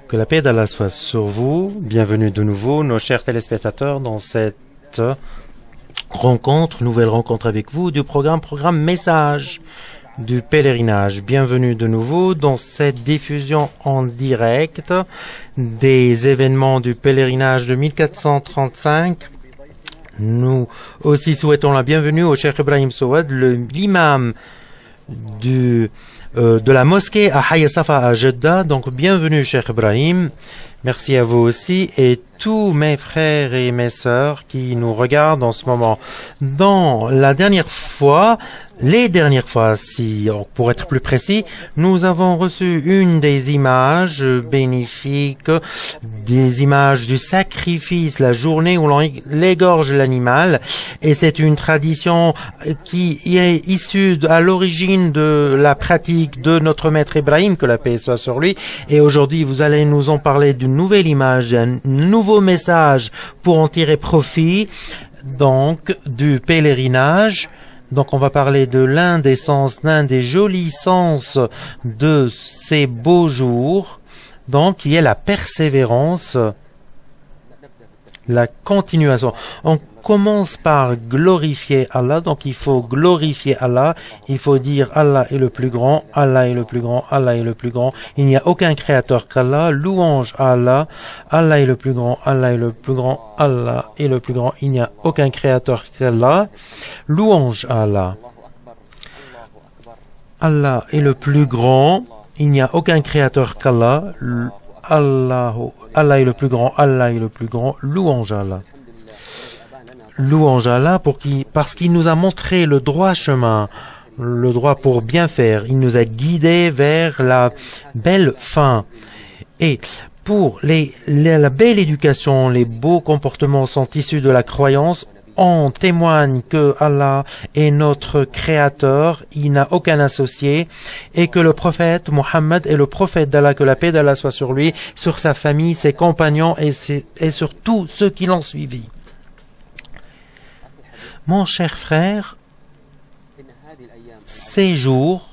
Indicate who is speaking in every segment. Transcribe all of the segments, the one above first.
Speaker 1: Que la paix d'Allah soit sur vous. Bienvenue de nouveau, nos chers téléspectateurs, dans cette nouvelle rencontre avec vous du programme Message du pèlerinage. Bienvenue de nouveau dans cette diffusion en direct des événements du pèlerinage de 1435. Nous aussi souhaitons la bienvenue au Cheikh Ibrahim Souad, l'imam de la mosquée à Hayya Safa à Jeddah. Donc bienvenue Cheikh Ibrahim. Merci à vous aussi et tous mes frères et mes sœurs qui nous regardent en ce moment. Les dernières fois, pour être plus précis, nous avons reçu une des images bénéfiques, des images du sacrifice, la journée où l'on égorge l'animal. Et c'est une tradition qui est issue à l'origine de la pratique de notre maître Ibrahim, que la paix soit sur lui. Et aujourd'hui, vous allez nous en parler d'une nouvelle image, d'un nouveau message pour en tirer profit, donc, du pèlerinage. Donc, on va parler de l'un des jolis sens de ces beaux jours, donc, qui est la persévérance, la continuation. On commence par glorifier Allah, donc il faut glorifier Allah, il faut dire Allah est le plus grand, Allah est le plus grand, Allah est le plus grand, il n'y a aucun créateur qu'Allah, louange à Allah, Allah est le plus grand, Allah est le plus grand, Allah est le plus grand, il n'y a aucun créateur qu'Allah, louange à Allah. Allah est le plus grand, il n'y a aucun créateur qu'Allah, Allah est le plus grand, Allah est le plus grand, louange à Allah. Louange à Allah parce qu'il nous a montré le droit chemin, le droit pour bien faire. Il nous a guidés vers la belle fin. Et pour la belle éducation, les beaux comportements sont issus de la croyance. On témoigne que Allah est notre créateur, il n'a aucun associé, et que le prophète Mohammed est le prophète d'Allah, que la paix d'Allah soit sur lui, sur sa famille, ses compagnons et sur tous ceux qui l'ont suivi. Mon cher frère, ces jours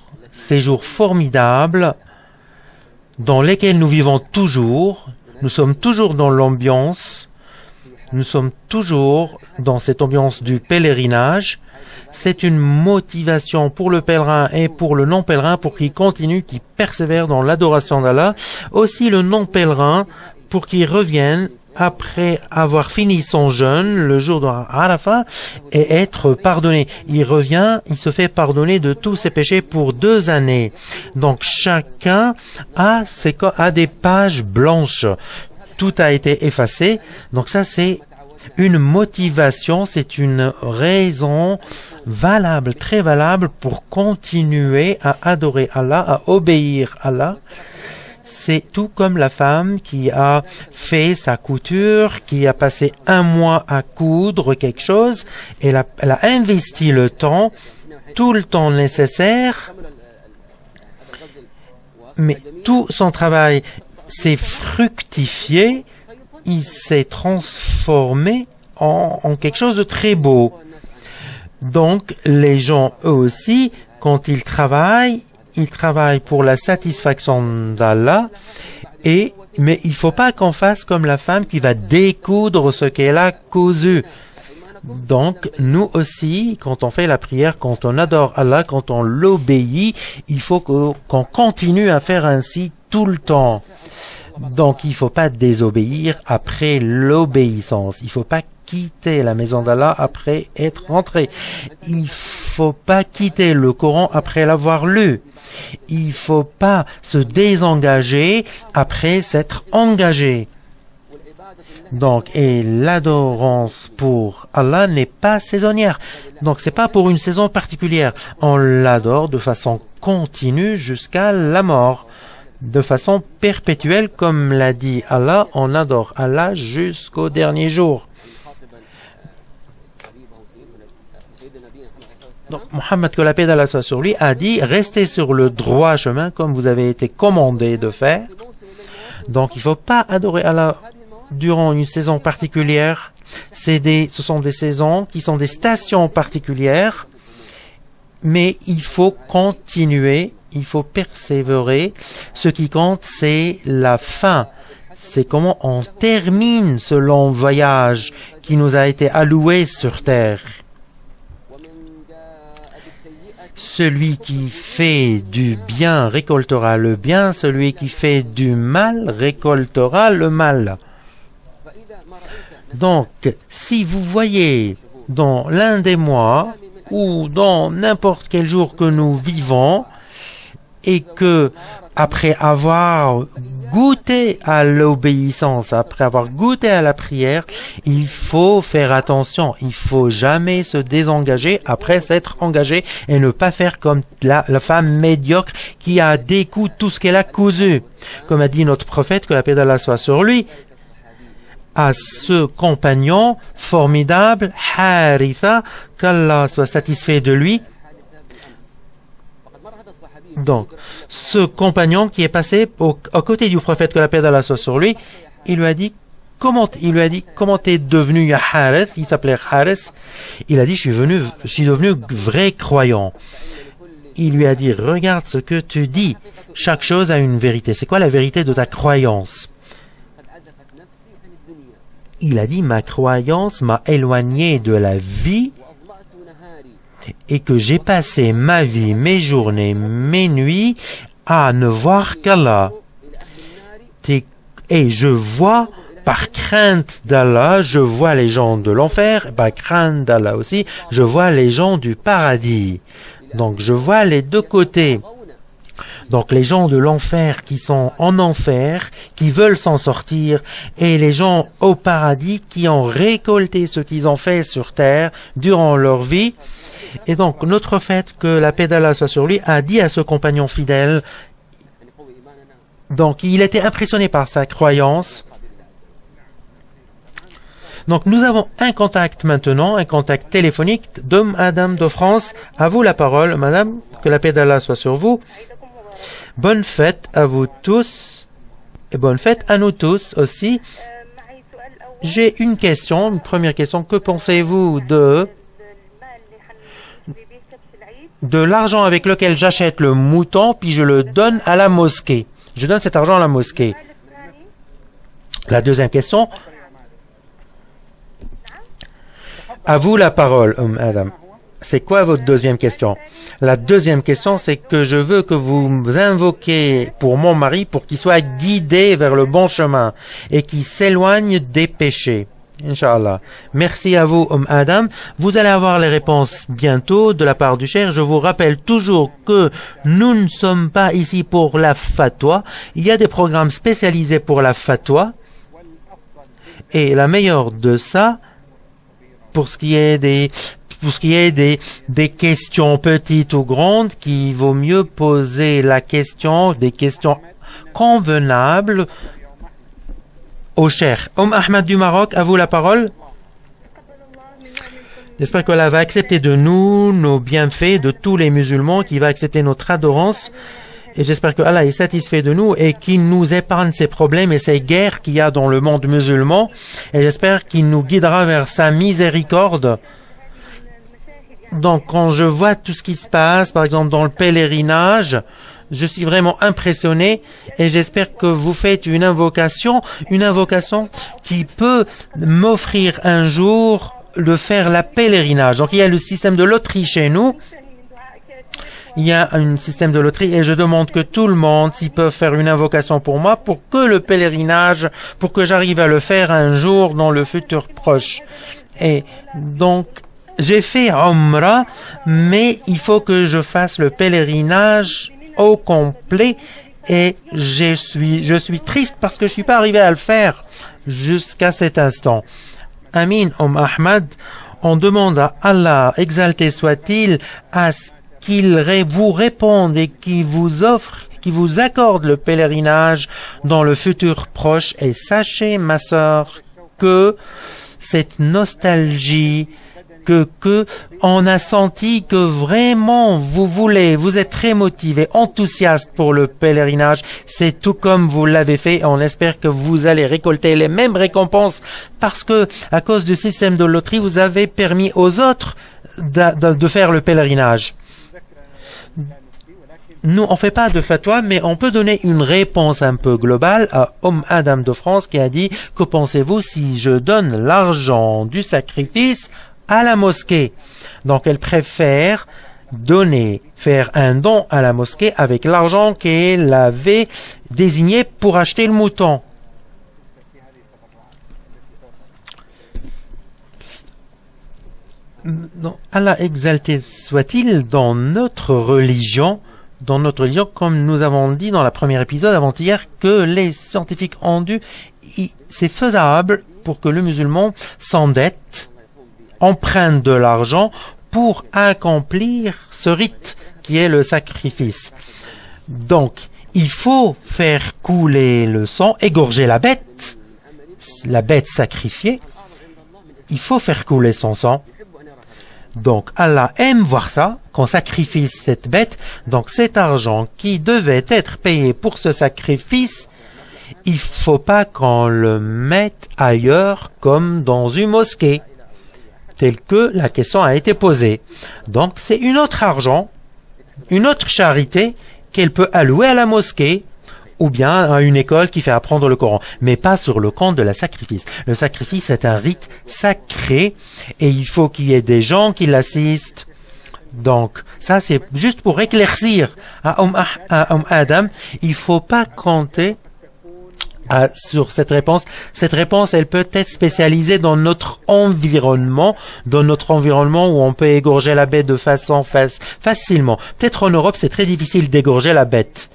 Speaker 1: formidables dans lesquels nous vivons toujours, nous sommes toujours dans l'ambiance, nous sommes toujours dans cette ambiance du pèlerinage. C'est une motivation pour le pèlerin et pour le non-pèlerin pour qu'il continue, qu'il persévère dans l'adoration d'Allah. Aussi le non-pèlerin pour qu'il revienne après avoir fini son jeûne le jour de Arafat et être pardonné. Il revient, il se fait pardonner de tous ses péchés pour 2 années. Donc chacun a des pages blanches. Tout a été effacé. Donc ça c'est une motivation, c'est une raison valable, très valable pour continuer à adorer Allah, à obéir à Allah. C'est tout comme la femme qui a fait sa couture, qui a passé 1 mois à coudre quelque chose, et elle a investi tout le temps nécessaire, mais tout son travail s'est fructifié, il s'est transformé en quelque chose de très beau. Donc, les gens, eux aussi, quand ils travaillent pour la satisfaction d'Allah, mais il ne faut pas qu'on fasse comme la femme qui va découdre ce qu'elle a cousu. Donc, nous aussi, quand on fait la prière, quand on adore Allah, quand on l'obéit, il faut qu'on continue à faire ainsi tout le temps. Donc, il ne faut pas désobéir après l'obéissance. Il ne faut pas quitter la maison d'Allah après être rentré. Il ne faut pas quitter le Coran après l'avoir lu. Il ne faut pas se désengager après s'être engagé. Donc, et l'adorance pour Allah n'est pas saisonnière. Donc, c'est pas pour une saison particulière. On l'adore de façon continue jusqu'à la mort. De façon perpétuelle, comme l'a dit Allah, on adore Allah jusqu'au dernier jour. Donc, Mohammed, que la paix d'Allah soit sur lui, a dit, restez sur le droit chemin comme vous avez été commandé de faire. Donc, il ne faut pas adorer Allah durant une saison particulière. Ce sont des saisons qui sont des stations particulières, mais il faut continuer il faut persévérer. Ce qui compte, c'est la fin. C'est comment on termine ce long voyage qui nous a été alloué sur terre. Celui qui fait du bien récoltera le bien, celui qui fait du mal récoltera le mal. Donc, si vous voyez dans l'un des mois ou dans n'importe quel jour que nous vivons et que après avoir goûté à l'obéissance, après avoir goûté à la prière, il faut faire attention. Il faut jamais se désengager après s'être engagé et ne pas faire comme la femme médiocre qui a décousu tout ce qu'elle a cousu. Comme a dit notre prophète, que la paix d'Allah soit sur lui, à ce compagnon formidable, Haritha, qu'Allah soit satisfait de lui. Donc, ce compagnon qui est passé à côté du prophète, que la paix d'Allah soit sur lui, il lui a dit, comment t'es devenu Harith? Il s'appelait Harith. Il a dit, je suis devenu vrai croyant. Il lui a dit, regarde ce que tu dis. Chaque chose a une vérité. C'est quoi la vérité de ta croyance? Il a dit, ma croyance m'a éloigné de la vie et que j'ai passé ma vie, mes journées, mes nuits à ne voir qu'Allah. Et je vois, par crainte d'Allah, je vois les gens de l'enfer, par crainte d'Allah aussi, je vois les gens du paradis. Donc je vois les deux côtés. Donc les gens de l'enfer qui sont en enfer, qui veulent s'en sortir, et les gens au paradis qui ont récolté ce qu'ils ont fait sur terre durant leur vie. Et donc notre fait que la paix d'Allah soit sur lui a dit à ce compagnon fidèle, donc il était impressionné par sa croyance. Donc nous avons un contact maintenant, un contact téléphonique de Madame de France. À vous la parole, Madame, que la paix d'Allah soit sur vous. Bonne fête à vous tous et bonne fête à nous tous aussi. J'ai une question, une première question. Que pensez-vous de l'argent avec lequel j'achète le mouton puis je le donne à la mosquée? Je donne cet argent à la mosquée. La deuxième question. À vous la parole, Adam. C'est quoi votre deuxième question? La deuxième question, c'est que je veux que vous invoquiez pour mon mari pour qu'il soit guidé vers le bon chemin et qu'il s'éloigne des péchés. Inch'Allah. Merci à vous, Adam. Vous allez avoir les réponses bientôt de la part du cher. Je vous rappelle toujours que nous ne sommes pas ici pour la fatwa. Il y a des programmes spécialisés pour la fatwa. Et la meilleure de ça, pour ce qui est des questions petites ou grandes, qu'il vaut mieux poser des questions convenables au cher. Ahmed du Maroc, à vous la parole. J'espère qu'Allah va accepter de nous nos bienfaits, de tous les musulmans, qu'il va accepter notre adorance. Et j'espère que Allah est satisfait de nous et qu'il nous épargne ces problèmes et ces guerres qu'il y a dans le monde musulman. Et j'espère qu'il nous guidera vers sa miséricorde. Donc, quand je vois tout ce qui se passe, par exemple dans le pèlerinage, je suis vraiment impressionné et j'espère que vous faites une invocation qui peut m'offrir un jour de faire la pèlerinage. Donc, il y a le système de loterie chez nous. Il y a un système de loterie et je demande que tout le monde, s'ils peuvent faire une invocation pour moi, pour que le pèlerinage, pour que j'arrive à le faire un jour dans le futur proche. Et donc, j'ai fait Umrah, mais il faut que je fasse le pèlerinage au complet et je suis triste parce que je suis pas arrivé à le faire jusqu'à cet instant. Amin, Ahmad, on demande à Allah, exalté soit-il, à ce qu'il vous réponde et qu'il vous offre, qu'il vous accorde le pèlerinage dans le futur proche. Et sachez, ma sœur, que cette nostalgie, que on a senti que vraiment vous êtes très motivé, enthousiaste pour le pèlerinage. C'est tout comme vous l'avez fait et on espère que vous allez récolter les mêmes récompenses parce que, à cause du système de loterie, vous avez permis aux autres de faire le pèlerinage. nous, on fait pas de fatwa, mais on peut donner une réponse un peu globale à Adam de France qui a dit « Que pensez-vous si je donne l'argent du sacrifice à la mosquée ?» Donc, elle préfère faire un don à la mosquée avec l'argent qu'elle avait désigné pour acheter le mouton. Donc, Allah exalté soit-il, dans notre religion, comme nous avons dit dans le premier épisode avant-hier, que les scientifiques ont dit c'est faisable pour que le musulman s'endette, emprunte de l'argent pour accomplir ce rite qui est le sacrifice. Donc, il faut faire couler le sang, égorger la bête sacrifiée, il faut faire couler son sang. Donc, Allah aime voir ça, qu'on sacrifie cette bête. Donc, cet argent qui devait être payé pour ce sacrifice, il faut pas qu'on le mette ailleurs comme dans une mosquée, tel que la question a été posée. Donc, c'est une autre argent, une autre charité qu'elle peut allouer à la mosquée ou bien à une école qui fait apprendre le Coran, mais pas sur le compte de la sacrifice. Le sacrifice est un rite sacré et il faut qu'il y ait des gens qui l'assistent. Donc, ça c'est juste pour éclaircir à Adam, il faut pas compter sur cette réponse. Cette réponse, elle peut être spécialisée dans notre environnement où on peut égorger la bête de façon facilement. Peut-être en Europe, c'est très difficile d'égorger la bête.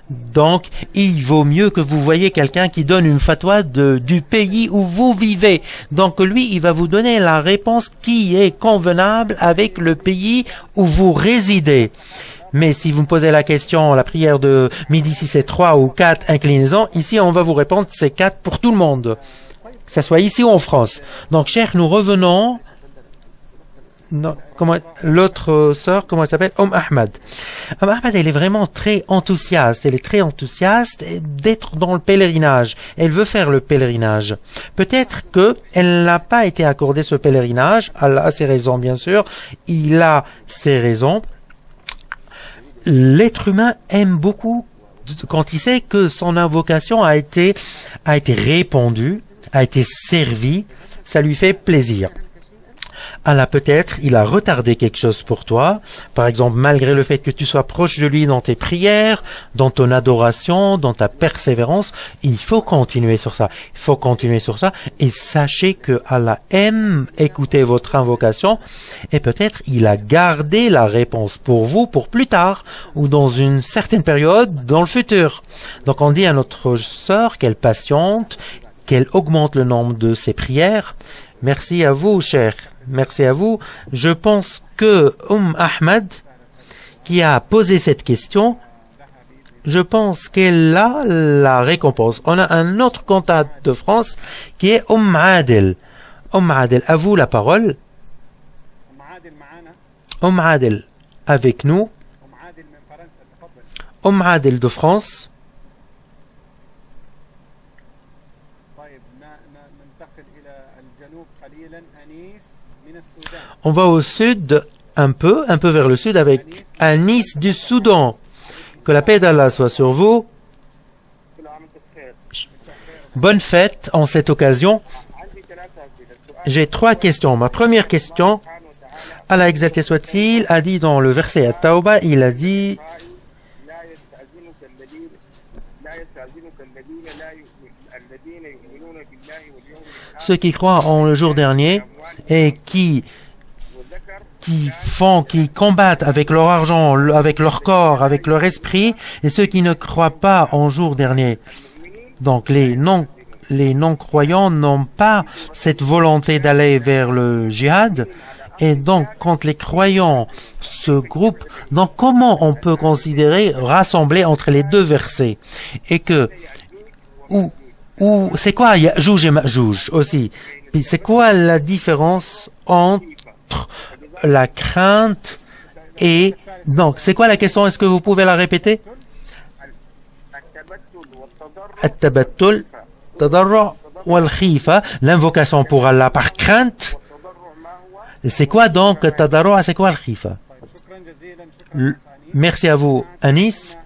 Speaker 1: Donc, il vaut mieux que vous voyez quelqu'un qui donne une fatwa du pays où vous vivez. Donc, lui, il va vous donner la réponse qui est convenable avec le pays où vous résidez. Mais si vous me posez la question, la prière de midi, si c'est 3 ou 4 inclinaisons, ici, on va vous répondre, c'est 4 pour tout le monde. Que ce soit ici ou en France. Donc, cher, nous revenons. L'autre sœur, comment elle s'appelle? Ahmad. Ahmad, elle est vraiment très enthousiaste. Elle est très enthousiaste d'être dans le pèlerinage. Elle veut faire le pèlerinage. Peut-être que elle n'a pas été accordée ce pèlerinage. Elle a ses raisons, bien sûr. Il a ses raisons. L'être humain aime beaucoup quand il sait que son invocation a été répondue, a été servie. Ça lui fait plaisir. Allah, peut-être, il a retardé quelque chose pour toi. Par exemple, malgré le fait que tu sois proche de lui dans tes prières, dans ton adoration, dans ta persévérance, il faut continuer sur ça. Il faut continuer sur ça. Et sachez que Allah aime écouter votre invocation. Et peut-être, il a gardé la réponse pour vous, pour plus tard, ou dans une certaine période, dans le futur. Donc, on dit à notre sœur qu'elle patiente, qu'elle augmente le nombre de ses prières. Merci à vous, cher. Merci à vous. Je pense que Ahmad, qui a posé cette question, je pense qu'elle a la récompense. On a un autre contact de France qui est Adel. Adel, à vous la parole. Adel, avec nous. Adel de France. On va au sud, un peu vers le sud, avec Anis du Soudan. Que la paix d'Allah soit sur vous. Bonne fête en cette occasion. J'ai 3 questions. Ma première question, Allah exalté soit-il, a dit dans le verset At-Tawbah, il a dit ceux qui croient en le jour dernier et qui combattent avec leur argent, avec leur corps, avec leur esprit, et ceux qui ne croient pas en jour dernier. Donc les non-croyants n'ont pas cette volonté d'aller vers le djihad, et donc quand les croyants se groupent, donc comment on peut considérer rassembler entre les deux versets? Et que, c'est quoi Ya'jouj et Ma'jouj aussi? C'est quoi la différence entre la crainte et... Donc, c'est quoi la question? Est-ce que vous pouvez la répéter? At-tabattul, tadarru' wal khifa, l'invocation pour Allah par crainte. C'est quoi donc tadarru', c'est quoi al khifa? Merci à vous, Anis.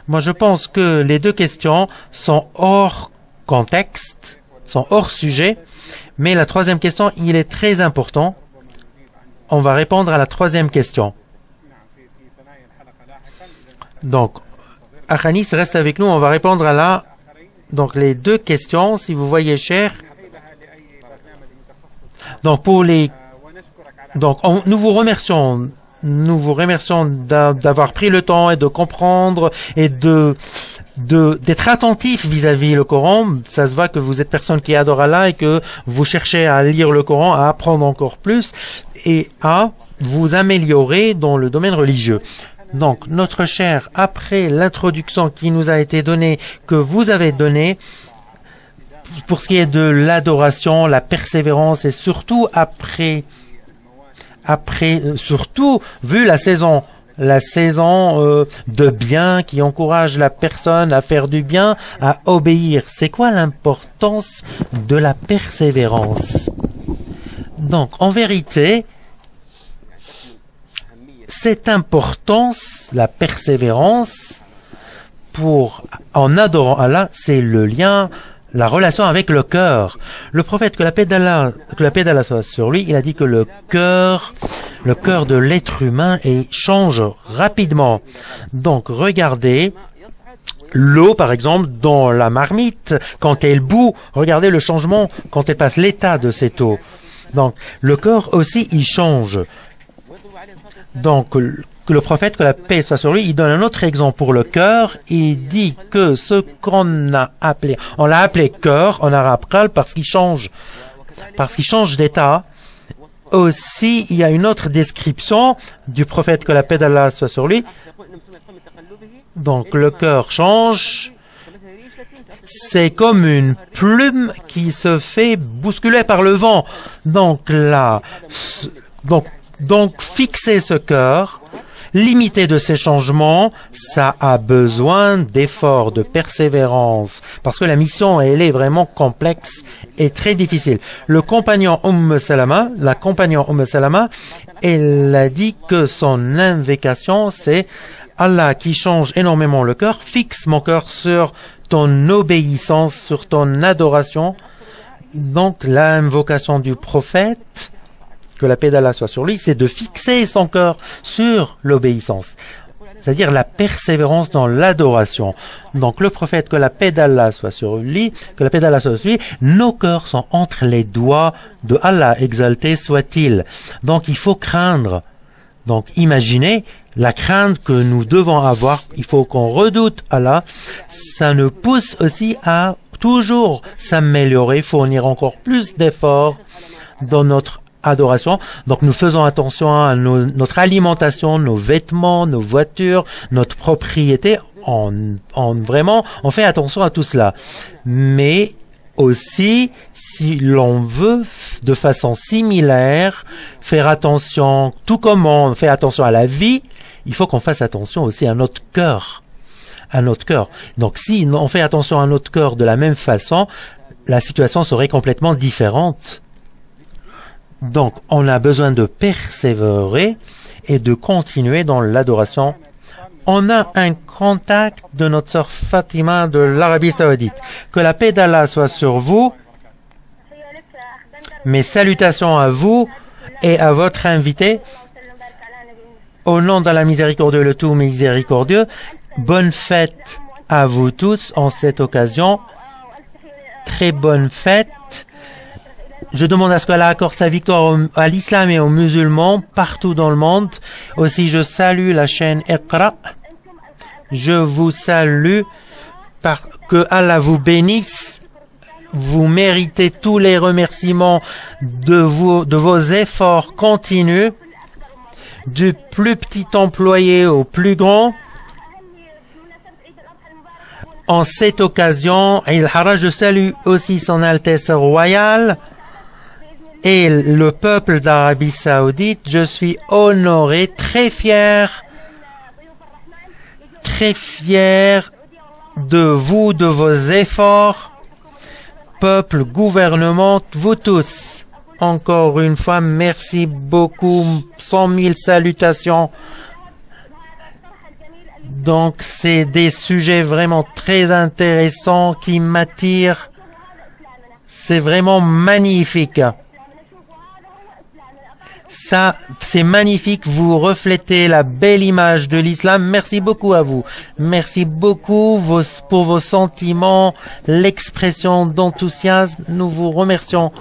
Speaker 1: Moi, je pense que les deux questions sont hors contexte, sont hors sujet, mais la troisième question, il est très important. On va répondre à la troisième question. Donc, Anis reste avec nous, on va répondre à la... Donc, les deux questions, si vous voyez, cher. Donc, nous vous remercions. Nous vous remercions d'avoir pris le temps et de comprendre et d'être attentif vis-à-vis le Coran. Ça se voit que vous êtes personne qui adore Allah et que vous cherchez à lire le Coran, à apprendre encore plus et à vous améliorer dans le domaine religieux. Donc, notre cher, après l'introduction qui nous a été donnée, que vous avez donnée, pour ce qui est de l'adoration, la persévérance et surtout surtout vu la saison de bien qui encourage la personne à faire du bien, à obéir. C'est quoi l'importance de la persévérance? Donc, en vérité, cette importance, la persévérance, en adorant Allah, c'est le lien, la relation avec le cœur. Le prophète, que la paix d'Allah soit sur lui, il a dit que le cœur de l'être humain change rapidement. Donc, regardez l'eau, par exemple, dans la marmite, quand elle bout, regardez le changement quand elle passe, l'état de cette eau. Donc, le cœur aussi, il change. Donc, le prophète, que la paix soit sur lui, il donne un autre exemple pour le cœur. Il dit que ce on l'a appelé cœur en arabe qalb parce qu'il change d'état. Aussi, il y a une autre description du prophète, que la paix d'Allah soit sur lui. Donc, le cœur change. C'est comme une plume qui se fait bousculer par le vent. Donc, fixer ce cœur, limiter de ces changements, ça a besoin d'efforts, de persévérance, parce que la mission, elle est vraiment complexe et très difficile. La compagnon Salama, elle a dit que son invocation, c'est Allah qui change énormément le cœur, fixe mon cœur sur ton obéissance, sur ton adoration. Donc, l'invocation du prophète, que la paix d'Allah soit sur lui, c'est de fixer son cœur sur l'obéissance, c'est-à-dire la persévérance dans l'adoration. Donc le prophète, que la paix d'Allah soit sur lui, nos cœurs sont entre les doigts de Allah, exalté soit-il. Donc il faut craindre. Donc imaginez la crainte que nous devons avoir, il faut qu'on redoute Allah. Ça nous pousse aussi à toujours s'améliorer, fournir encore plus d'efforts dans notre adoration. Donc nous faisons attention à notre alimentation, nos vêtements, nos voitures, notre propriété. On fait attention à tout cela. Mais aussi, si l'on veut de façon similaire faire attention, tout comme on fait attention à la vie, il faut qu'on fasse attention aussi à notre cœur. Donc si on fait attention à notre cœur de la même façon, la situation serait complètement différente. Donc, on a besoin de persévérer et de continuer dans l'adoration. On a un contact de notre sœur Fatima de l'Arabie Saoudite. Que la paix d'Allah soit sur vous. Mes salutations à vous et à votre invité. Au nom de la miséricordieux, le tout miséricordieux, bonne fête à vous tous en cette occasion. Très bonne fête. Je demande à ce qu'Allah accorde sa victoire à l'islam et aux musulmans partout dans le monde. Aussi, je salue la chaîne Iqra. Je vous salue, que Allah vous bénisse. Vous méritez tous les remerciements de vos efforts continus, du plus petit employé au plus grand. En cette occasion, je salue aussi son Altesse royale et le peuple d'Arabie Saoudite. Je suis honoré, très fier de vous, de vos efforts, peuple, gouvernement, vous tous. Encore une fois, merci beaucoup, 100 000 salutations. Donc, c'est des sujets vraiment très intéressants qui m'attirent. C'est vraiment magnifique. Ça, c'est magnifique. Vous reflétez la belle image de l'islam. Merci beaucoup à vous. Merci beaucoup pour vos sentiments, l'expression d'enthousiasme. Nous vous remercions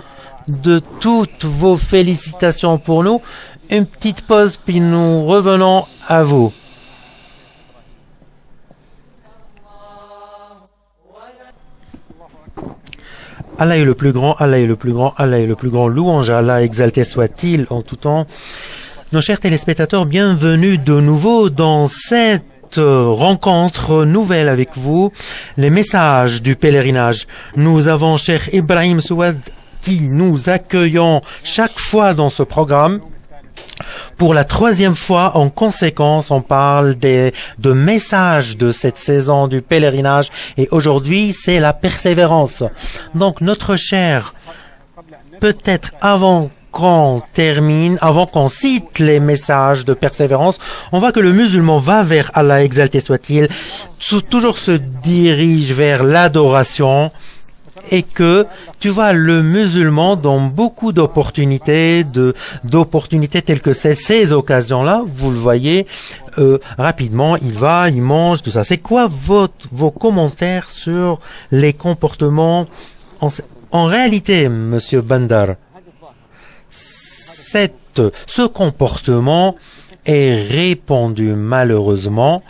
Speaker 1: de toutes vos félicitations pour nous. Une petite pause, puis nous revenons à vous. Allah est le plus grand, Allah est le plus grand, Allah est le plus grand. Louange à Allah, exalté soit-il en tout temps. Nos chers téléspectateurs, bienvenue de nouveau dans cette rencontre nouvelle avec vous, les messages du pèlerinage. Nous avons Cheikh Ibrahim Souad qui nous accueillons chaque fois dans ce programme. Pour la troisième fois, en conséquence, on parle de messages de cette saison du pèlerinage et aujourd'hui, c'est la persévérance. Donc, notre cher, peut-être avant qu'on termine, avant qu'on cite les messages de persévérance, on voit que le musulman va vers Allah, exalté soit-il, toujours se dirige vers l'adoration. Et que tu vois le musulman dans beaucoup d'opportunités, d'opportunités telles que ces occasions-là, vous le voyez rapidement, il va, il mange, tout ça. C'est quoi vos commentaires sur les comportements en réalité, Monsieur Bandar, ce comportement est répandu malheureusement.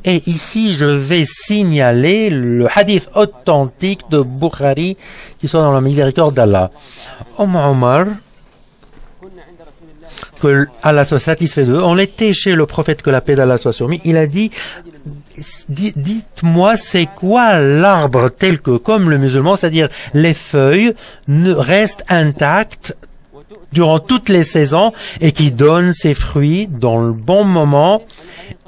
Speaker 1: Et ici, je vais signaler le hadith authentique de Bukhari qui soit dans la miséricorde d'Allah. Omar, que Allah soit satisfait d'eux, on était chez le prophète, que la paix d'Allah soit sur lui, il a dit, dites-moi c'est quoi l'arbre tel que, comme le musulman, c'est-à-dire les feuilles restent intactes durant toutes les saisons et qui donnent ses fruits dans le bon moment.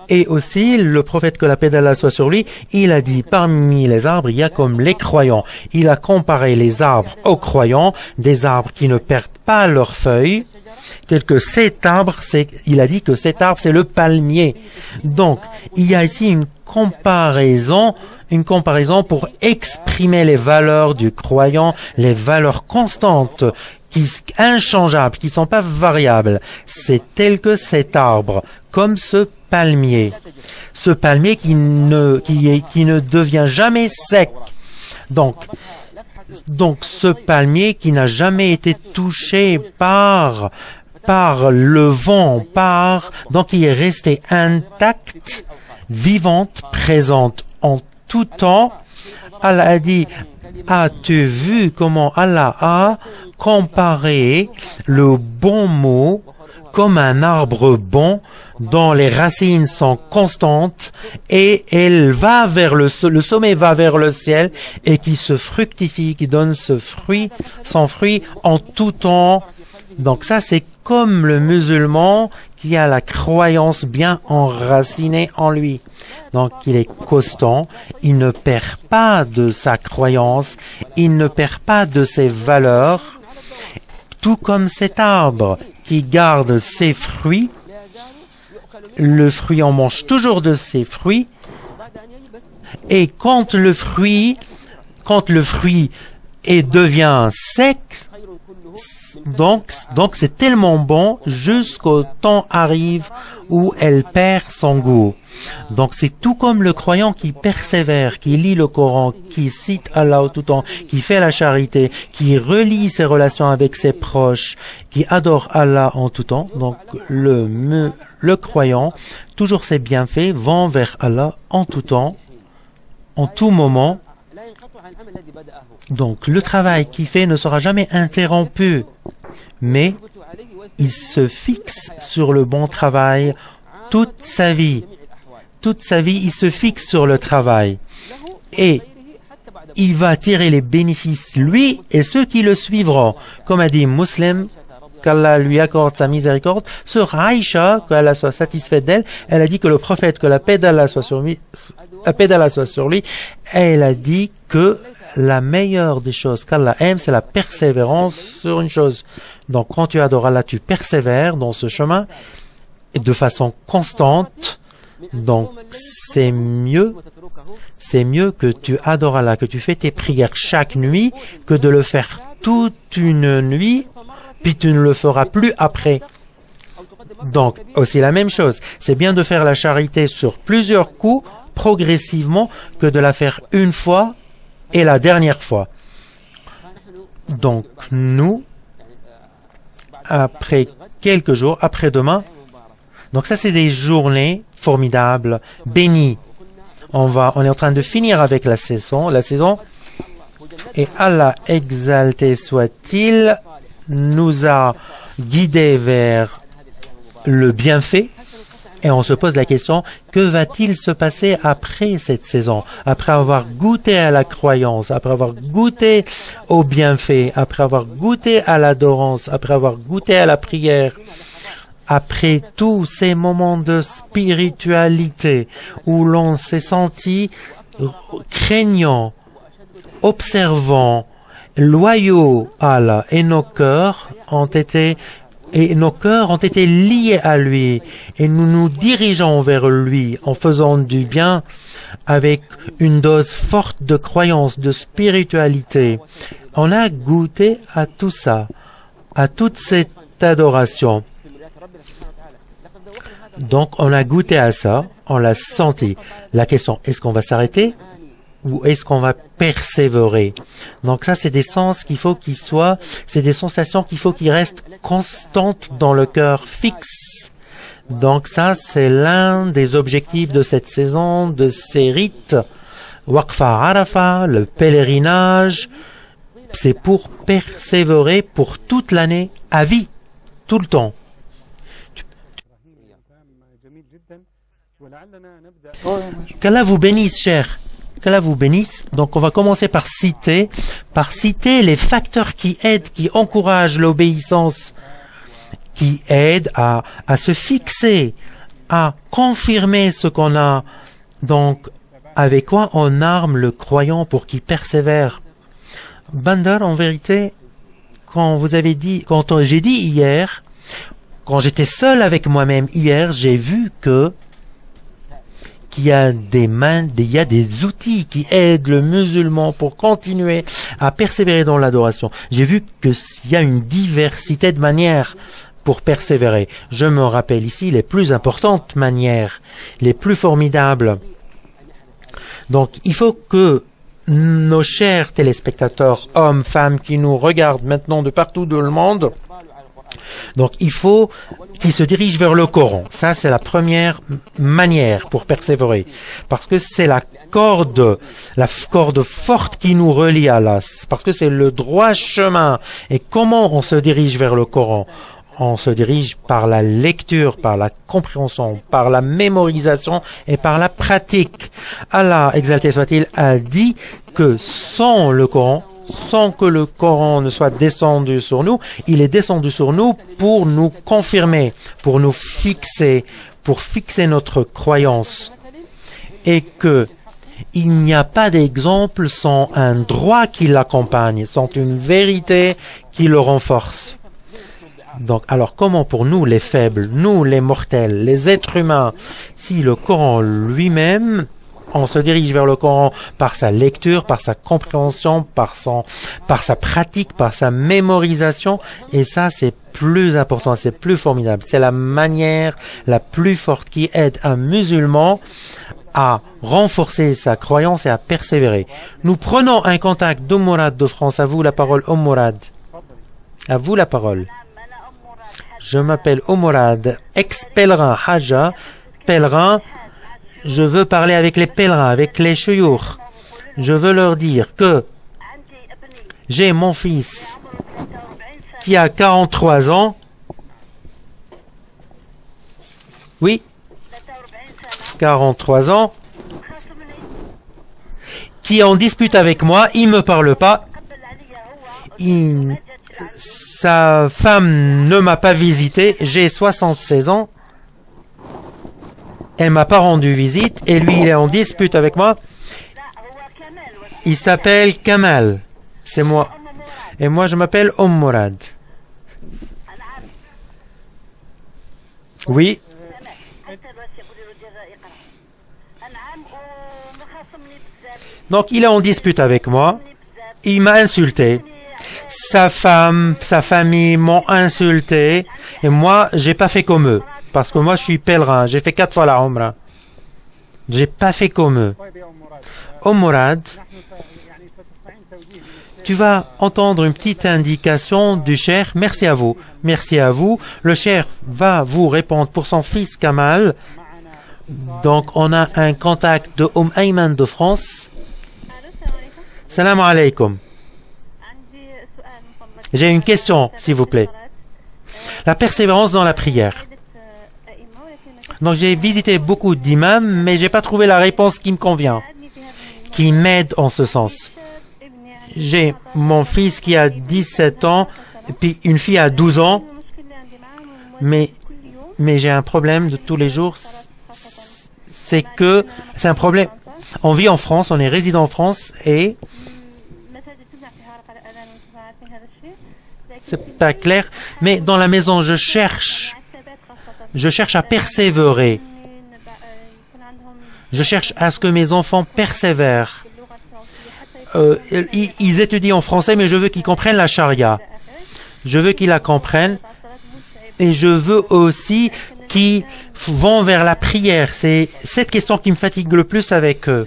Speaker 1: Et aussi, le prophète, que la paix d'Allah soit sur lui, il a dit, parmi les arbres, il y a comme les croyants. Il a comparé les arbres aux croyants, des arbres qui ne perdent pas leurs feuilles, tel que cet arbre, il a dit que cet arbre, c'est le palmier. Donc, il y a ici une comparaison pour exprimer les valeurs du croyant, les valeurs constantes, inchangeables, qui ne sont pas variables. C'est tel que cet arbre, comme ce palmier qui ne devient jamais sec. Donc ce palmier qui n'a jamais été touché par le vent, donc il est resté intact, vivante, présente en tout temps. Allah a dit, as-tu vu comment Allah a comparé le bon mot comme un arbre bon dont les racines sont constantes et elle va vers le sommet va vers le ciel et qui se fructifie, qui donne son fruit en tout temps. Donc ça, c'est comme le musulman qui a la croyance bien enracinée en lui. Donc il est constant, il ne perd pas de sa croyance, il ne perd pas de ses valeurs, tout comme cet arbre qui garde ses fruits. Le fruit, on mange toujours de ses fruits. Et quand le fruit devient sec, donc c'est tellement bon jusqu'au temps arrive où elle perd son goût. Donc c'est tout comme le croyant qui persévère, qui lit le Coran, qui cite Allah au tout temps, qui fait la charité, qui relie ses relations avec ses proches, qui adore Allah en tout temps. Donc le croyant, toujours ses bienfaits vont vers Allah en tout temps, en tout moment. Donc le travail qu'il fait ne sera jamais interrompu, mais il se fixe sur le bon travail toute sa vie. Toute sa vie, il se fixe sur le travail. Et il va tirer les bénéfices, lui et ceux qui le suivront. Comme a dit Muslim, qu'Allah lui accorde sa miséricorde, sur Aïcha, qu'Allah soit satisfaite d'elle, elle a dit que le prophète, que la paix d'Allah soit sur lui, elle a dit que la meilleure des choses qu'Allah aime, c'est la persévérance sur une chose. Donc quand tu adores Allah, tu persévères dans ce chemin et de façon constante. Donc, c'est mieux que tu adores Allah, que tu fais tes prières chaque nuit, que de le faire toute une nuit, puis tu ne le feras plus après. Donc, aussi la même chose. C'est bien de faire la charité sur plusieurs coups, progressivement, que de la faire une fois et la dernière fois. Donc, nous, après quelques jours, après-demain, donc ça c'est des journées formidables, bénies. On est en train de finir avec la saison, et Allah exalté soit-il, nous a guidés vers le bienfait, et on se pose la question, que va-t-il se passer après cette saison? Après avoir goûté à la croyance, après avoir goûté au bienfait, après avoir goûté à l'adorance, après avoir goûté à la prière, après tous ces moments de spiritualité où l'on s'est senti craignant, observant, loyaux à Allah, et nos cœurs ont été liés à lui, et nous nous dirigeons vers lui en faisant du bien avec une dose forte de croyance, de spiritualité. On a goûté à tout ça, à toute cette adoration. Donc, on a goûté à ça, on l'a senti. La question, est-ce qu'on va s'arrêter ou est-ce qu'on va persévérer? Donc ça, c'est des sens qu'il faut qu'ils soient, c'est des sensations qu'il faut qu'ils restent constantes dans le cœur, fixes. Donc ça, c'est l'un des objectifs de cette saison, de ces rites. Waqfa Arafah, le pèlerinage, c'est pour persévérer pour toute l'année, à vie, tout le temps. Qu'Allah vous bénisse, cher. Qu'Allah vous bénisse. Donc, on va commencer par citer les facteurs qui aident, qui encouragent l'obéissance, qui aident à se fixer, à confirmer ce qu'on a. Donc, avec quoi on arme le croyant pour qu'il persévère? Bandar, en vérité, quand j'ai dit hier, quand j'étais seul avec moi-même hier, j'ai vu qu'il y a des outils qui aident le musulman pour continuer à persévérer dans l'adoration. J'ai vu qu'il y a une diversité de manières pour persévérer. Je me rappelle ici les plus importantes manières, les plus formidables. Donc, il faut que nos chers téléspectateurs, hommes, femmes, qui nous regardent maintenant de partout dans le monde, donc il faut qu'ils se dirigent vers le Coran. Ça, c'est la première manière pour persévérer. Parce que c'est la corde forte qui nous relie à Allah. Parce que c'est le droit chemin. Et comment on se dirige vers le Coran? On se dirige par la lecture, par la compréhension, par la mémorisation et par la pratique. Allah, exalté soit-il, a dit que sans le Coran, sans que le Coran ne soit descendu sur nous, il est descendu sur nous pour nous confirmer, pour nous fixer, pour fixer notre croyance. Et que il n'y a pas d'exemple sans un droit qui l'accompagne, sans une vérité qui le renforce. Donc, alors comment pour nous les faibles, nous les mortels, les êtres humains, si le Coran lui-même, on se dirige vers le Coran par sa lecture, par sa compréhension, par sa pratique, par sa mémorisation, et ça c'est plus important, c'est plus formidable. C'est la manière la plus forte qui aide un musulman à renforcer sa croyance et à persévérer. Nous prenons un contact d'Oummourad de France. À vous la parole, Oummourad. À vous la parole. Je m'appelle Oummourad, ex-pèlerin Haja, pèlerin. Je veux parler avec les pèlerins, avec les chouyours. Je veux leur dire que j'ai mon fils qui a 43 ans. Oui, 43 ans. Qui est en dispute avec moi. Il me parle pas. Sa femme ne m'a pas visité. J'ai 76 ans. Elle m'a pas rendu visite et lui il est en dispute avec moi. Il s'appelle Kamal. C'est moi. Et moi je m'appelle Oummourad. Oui. Donc il est en dispute avec moi. Il m'a insulté. Sa femme, sa famille m'ont insulté. Et moi, j'ai pas fait comme eux. Parce que moi, je suis pèlerin. J'ai fait 4 fois la Umrah. J'ai pas fait comme eux. Mourad, tu vas entendre une petite indication du Cheikh. Merci à vous. Merci à vous. Le Cheikh va vous répondre pour son fils Kamal. Donc, on a un contact de Ayman de France. Salam alaikum. J'ai une question, s'il vous plaît. La persévérance dans la prière. Donc, j'ai visité beaucoup d'imams, mais j'ai pas trouvé la réponse qui me convient, qui m'aide en ce sens. J'ai mon fils qui a 17 ans, et puis une fille à 12 ans, mais j'ai un problème de tous les jours. C'est un problème. On vit en France, on est résident en France, et c'est pas clair, mais dans la maison, je cherche à persévérer. Je cherche à ce que mes enfants persévèrent. Ils étudient en français, mais je veux qu'ils comprennent la charia. Je veux qu'ils la comprennent. Et je veux aussi qu'ils vont vers la prière. C'est cette question qui me fatigue le plus avec eux.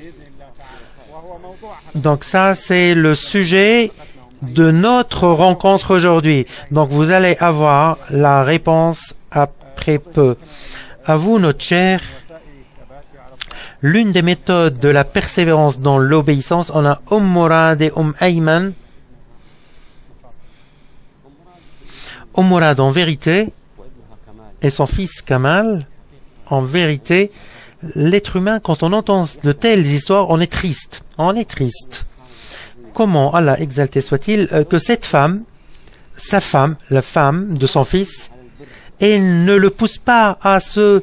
Speaker 1: Donc ça, c'est le sujet de notre rencontre aujourd'hui. Donc vous allez avoir la réponse après peu. À vous, notre cher. L'une des méthodes de la persévérance dans l'obéissance, on a Mourad et Ayman. Mourad, en vérité, et son fils Kamal, en vérité, l'être humain, quand on entend de telles histoires, on est triste. On est triste. Comment, Allah exalté soit-il, que cette femme, sa femme, la femme de son fils, elle ne le pousse pas à se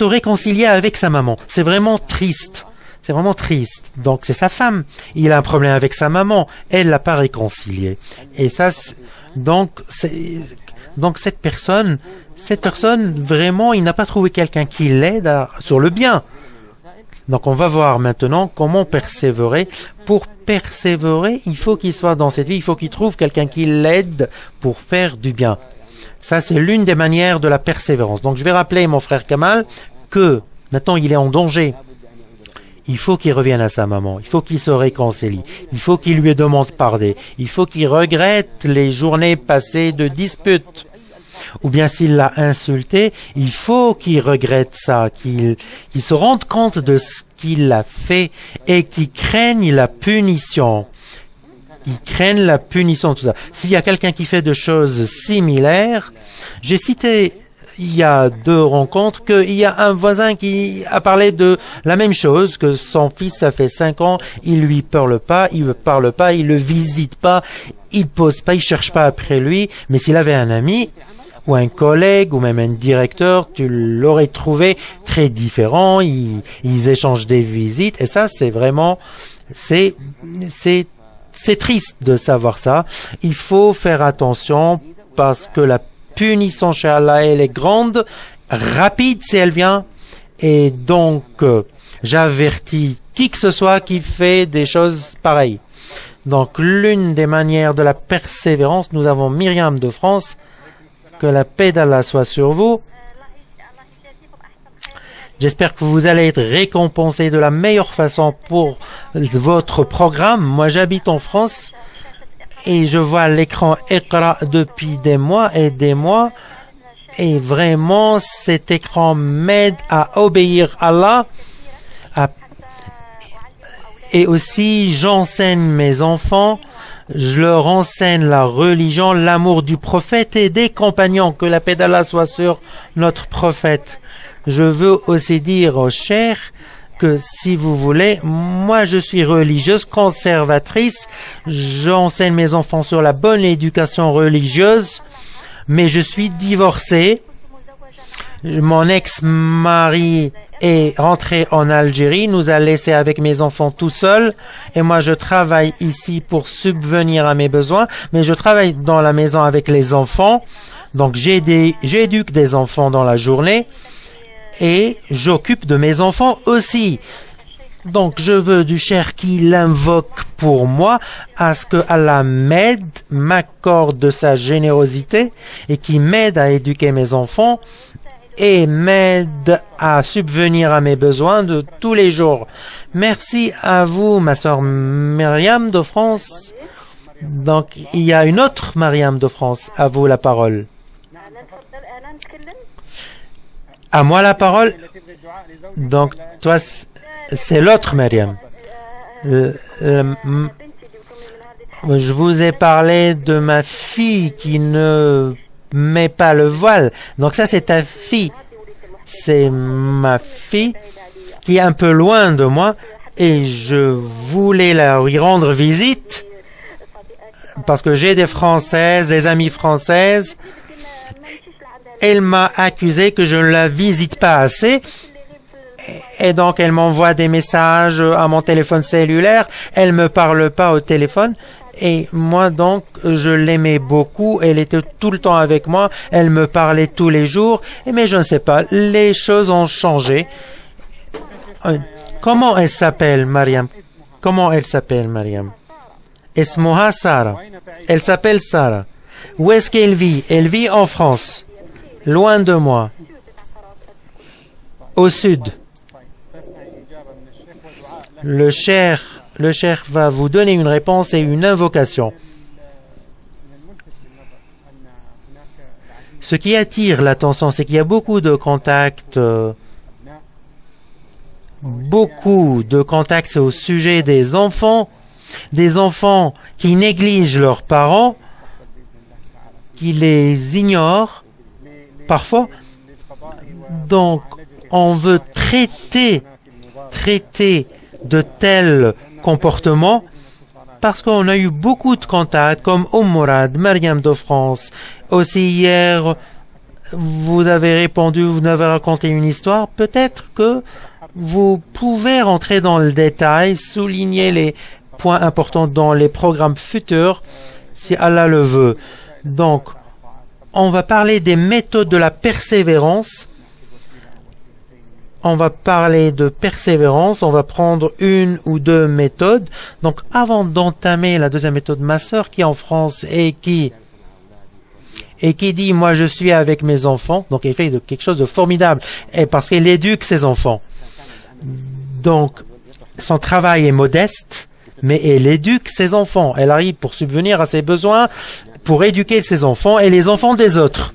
Speaker 1: réconcilier avec sa maman. C'est vraiment triste. C'est vraiment triste. Donc c'est sa femme. Il a un problème avec sa maman. Elle l'a pas réconcilié. Et ça, donc cette personne, vraiment, il n'a pas trouvé quelqu'un qui l'aide sur le bien. Donc on va voir maintenant comment persévérer. Pour persévérer, il faut qu'il soit dans cette vie, il faut qu'il trouve quelqu'un qui l'aide pour faire du bien. Ça, c'est l'une des manières de la persévérance. Donc je vais rappeler mon frère Kamal que maintenant il est en danger. Il faut qu'il revienne à sa maman, il faut qu'il se réconcilie, il faut qu'il lui demande pardon, il faut qu'il regrette les journées passées de disputes. Ou bien s'il l'a insulté, il faut qu'il regrette ça, qu'il se rende compte de ce qu'il a fait et qu'il craigne la punition. Ils craignent la punition, tout ça. S'il y a quelqu'un qui fait de choses similaires, j'ai cité il y a 2 rencontres qu'il y a un voisin qui a parlé de la même chose, que son fils, ça fait 5 ans, il lui parle pas, il le visite pas, il pose pas, il cherche pas après lui, mais s'il avait un ami, ou un collègue, ou même un directeur, tu l'aurais trouvé très différent, ils échangent des visites, et ça, c'est vraiment, c'est triste de savoir ça. Il faut faire attention parce que la punition chez Allah, elle est grande, rapide si elle vient. Et donc, j'avertis qui que ce soit qui fait des choses pareilles. Donc, l'une des manières de la persévérance, nous avons Myriam de France, que la paix d'Allah soit sur vous. J'espère que vous allez être récompensé de la meilleure façon pour votre programme. Moi, j'habite en France et je vois l'écran Iqra depuis des mois et des mois. Et vraiment, cet écran m'aide à obéir à Allah. Et aussi, j'enseigne mes enfants. Je leur enseigne la religion, l'amour du prophète et des compagnons. Que la paix d'Allah soit sur notre prophète. Je veux aussi dire aux chers que si vous voulez, moi je suis religieuse, conservatrice, j'enseigne mes enfants sur la bonne éducation religieuse, mais je suis divorcée. Mon ex-mari est rentré en Algérie, nous a laissé avec mes enfants tout seuls, et moi je travaille ici pour subvenir à mes besoins, mais je travaille dans la maison avec les enfants, donc j'éduque des enfants dans la journée, et j'occupe de mes enfants aussi. Donc, je veux du cher qui l'invoque pour moi, à ce que Allah m'aide, m'accorde de sa générosité et qui m'aide à éduquer mes enfants et m'aide à subvenir à mes besoins de tous les jours. Merci à vous, ma sœur Myriam de France. Donc, il y a une autre Myriam de France. À vous la parole. À moi la parole. Donc, toi, c'est l'autre Myriam. Je vous ai parlé de ma fille qui ne met pas le voile. Donc ça, c'est ta fille. C'est ma fille qui est un peu loin de moi et je voulais lui rendre visite parce que j'ai des Françaises, des amies françaises. Elle m'a accusé que je ne la visite pas assez. Et donc, elle m'envoie des messages à mon téléphone cellulaire. Elle me parle pas au téléphone. Et moi, donc, je l'aimais beaucoup. Elle était tout le temps avec moi. Elle me parlait tous les jours. Mais je ne sais pas, les choses ont changé. Comment elle s'appelle, Mariam? Comment elle s'appelle, Mariam? Esmoha Sarah. Elle s'appelle Sarah. Où est-ce qu'elle vit? Elle vit en France. Loin de moi. Au sud. Le cheikh va vous donner une réponse et une invocation. Ce qui attire l'attention, c'est qu'il y a beaucoup de contacts au sujet des enfants qui négligent leurs parents, qui les ignorent parfois. Donc, on veut traiter de tels comportements parce qu'on a eu beaucoup de contacts comme Mourad, Mariam de France. Aussi hier, vous avez répondu, vous avez raconté une histoire. Peut-être que vous pouvez rentrer dans le détail, souligner les points importants dans les programmes futurs, si Allah le veut. Donc, on va parler des méthodes de la persévérance. On va parler de persévérance, on va prendre une ou deux méthodes. Donc, avant d'entamer la deuxième méthode, ma sœur qui est en France et qui dit, moi je suis avec mes enfants, donc elle fait quelque chose de formidable, et parce qu'elle éduque ses enfants. Donc, son travail est modeste, mais elle éduque ses enfants. Elle arrive pour subvenir à ses besoins, pour éduquer ses enfants et les enfants des autres.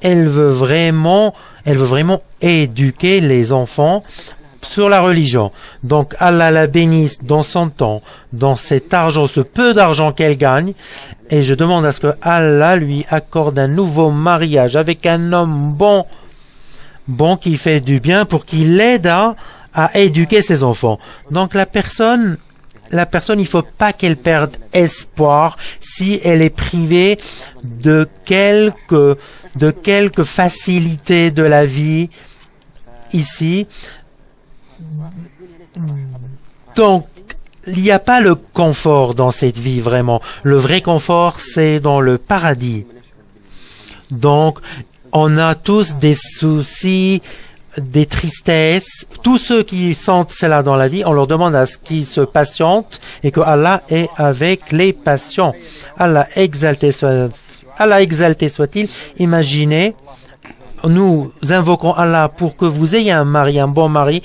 Speaker 1: Elle veut vraiment éduquer les enfants sur la religion. Donc, Allah la bénisse dans son temps, dans cet argent, ce peu d'argent qu'elle gagne. Et je demande à ce que Allah lui accorde un nouveau mariage avec un homme bon qui fait du bien pour qu'il l'aide à éduquer ses enfants. Donc, la personne, il faut pas qu'elle perde espoir si elle est privée de quelques facilités de la vie ici. Donc, il n'y a pas le confort dans cette vie vraiment. Le vrai confort, c'est dans le paradis. Donc, on a tous des soucis, des tristesses. Tous ceux qui sentent cela dans la vie, on leur demande à ce qu'ils se patientent et que Allah est avec les patients. Allah exalté soit-il. Imaginez, nous invoquons Allah pour que vous ayez un bon mari,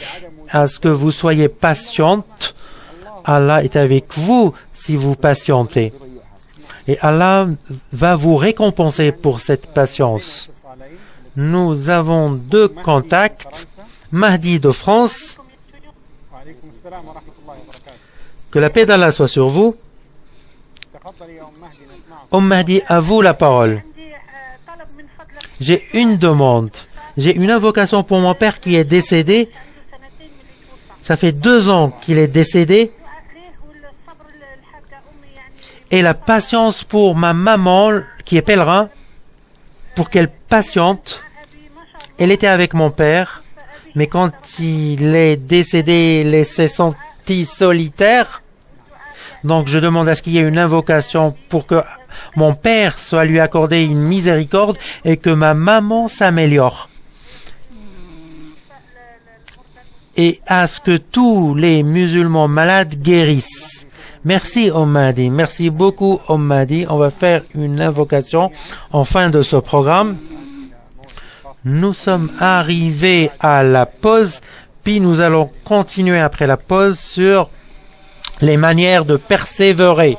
Speaker 1: à ce que vous soyez patiente. Allah est avec vous si vous patientez. Et Allah va vous récompenser pour cette patience. Nous avons deux contacts. Mahdi de France. Que la paix d'Allah soit sur vous. Mahdi, à vous la parole. J'ai une demande. J'ai une invocation pour mon père qui est décédé. Ça fait 2 ans qu'il est décédé. Et la patience pour ma maman qui est pèlerin, pour qu'elle patiente. Elle était avec mon père, mais quand il est décédé, il s'est senti solitaire. Donc je demande à ce qu'il y ait une invocation pour que mon père soit lui accordé une miséricorde et que ma maman s'améliore. et à ce que tous les musulmans malades guérissent. Merci Ommadi, merci beaucoup Ommadi. On va faire une invocation en fin de ce programme. Nous sommes arrivés à la pause, puis nous allons continuer après la pause sur les manières de persévérer.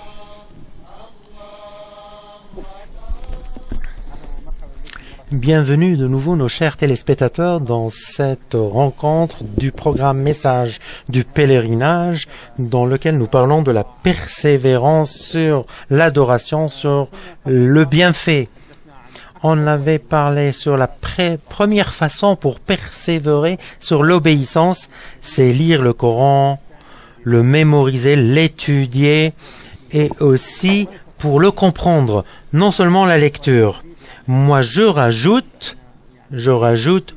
Speaker 1: Bienvenue de nouveau nos chers téléspectateurs dans cette rencontre du programme Message du pèlerinage dans lequel nous parlons de la persévérance sur l'adoration, sur le bienfait. On avait parlé sur la première façon pour persévérer sur l'obéissance, c'est lire le Coran, le mémoriser, l'étudier et aussi pour le comprendre, non seulement la lecture. Moi, je rajoute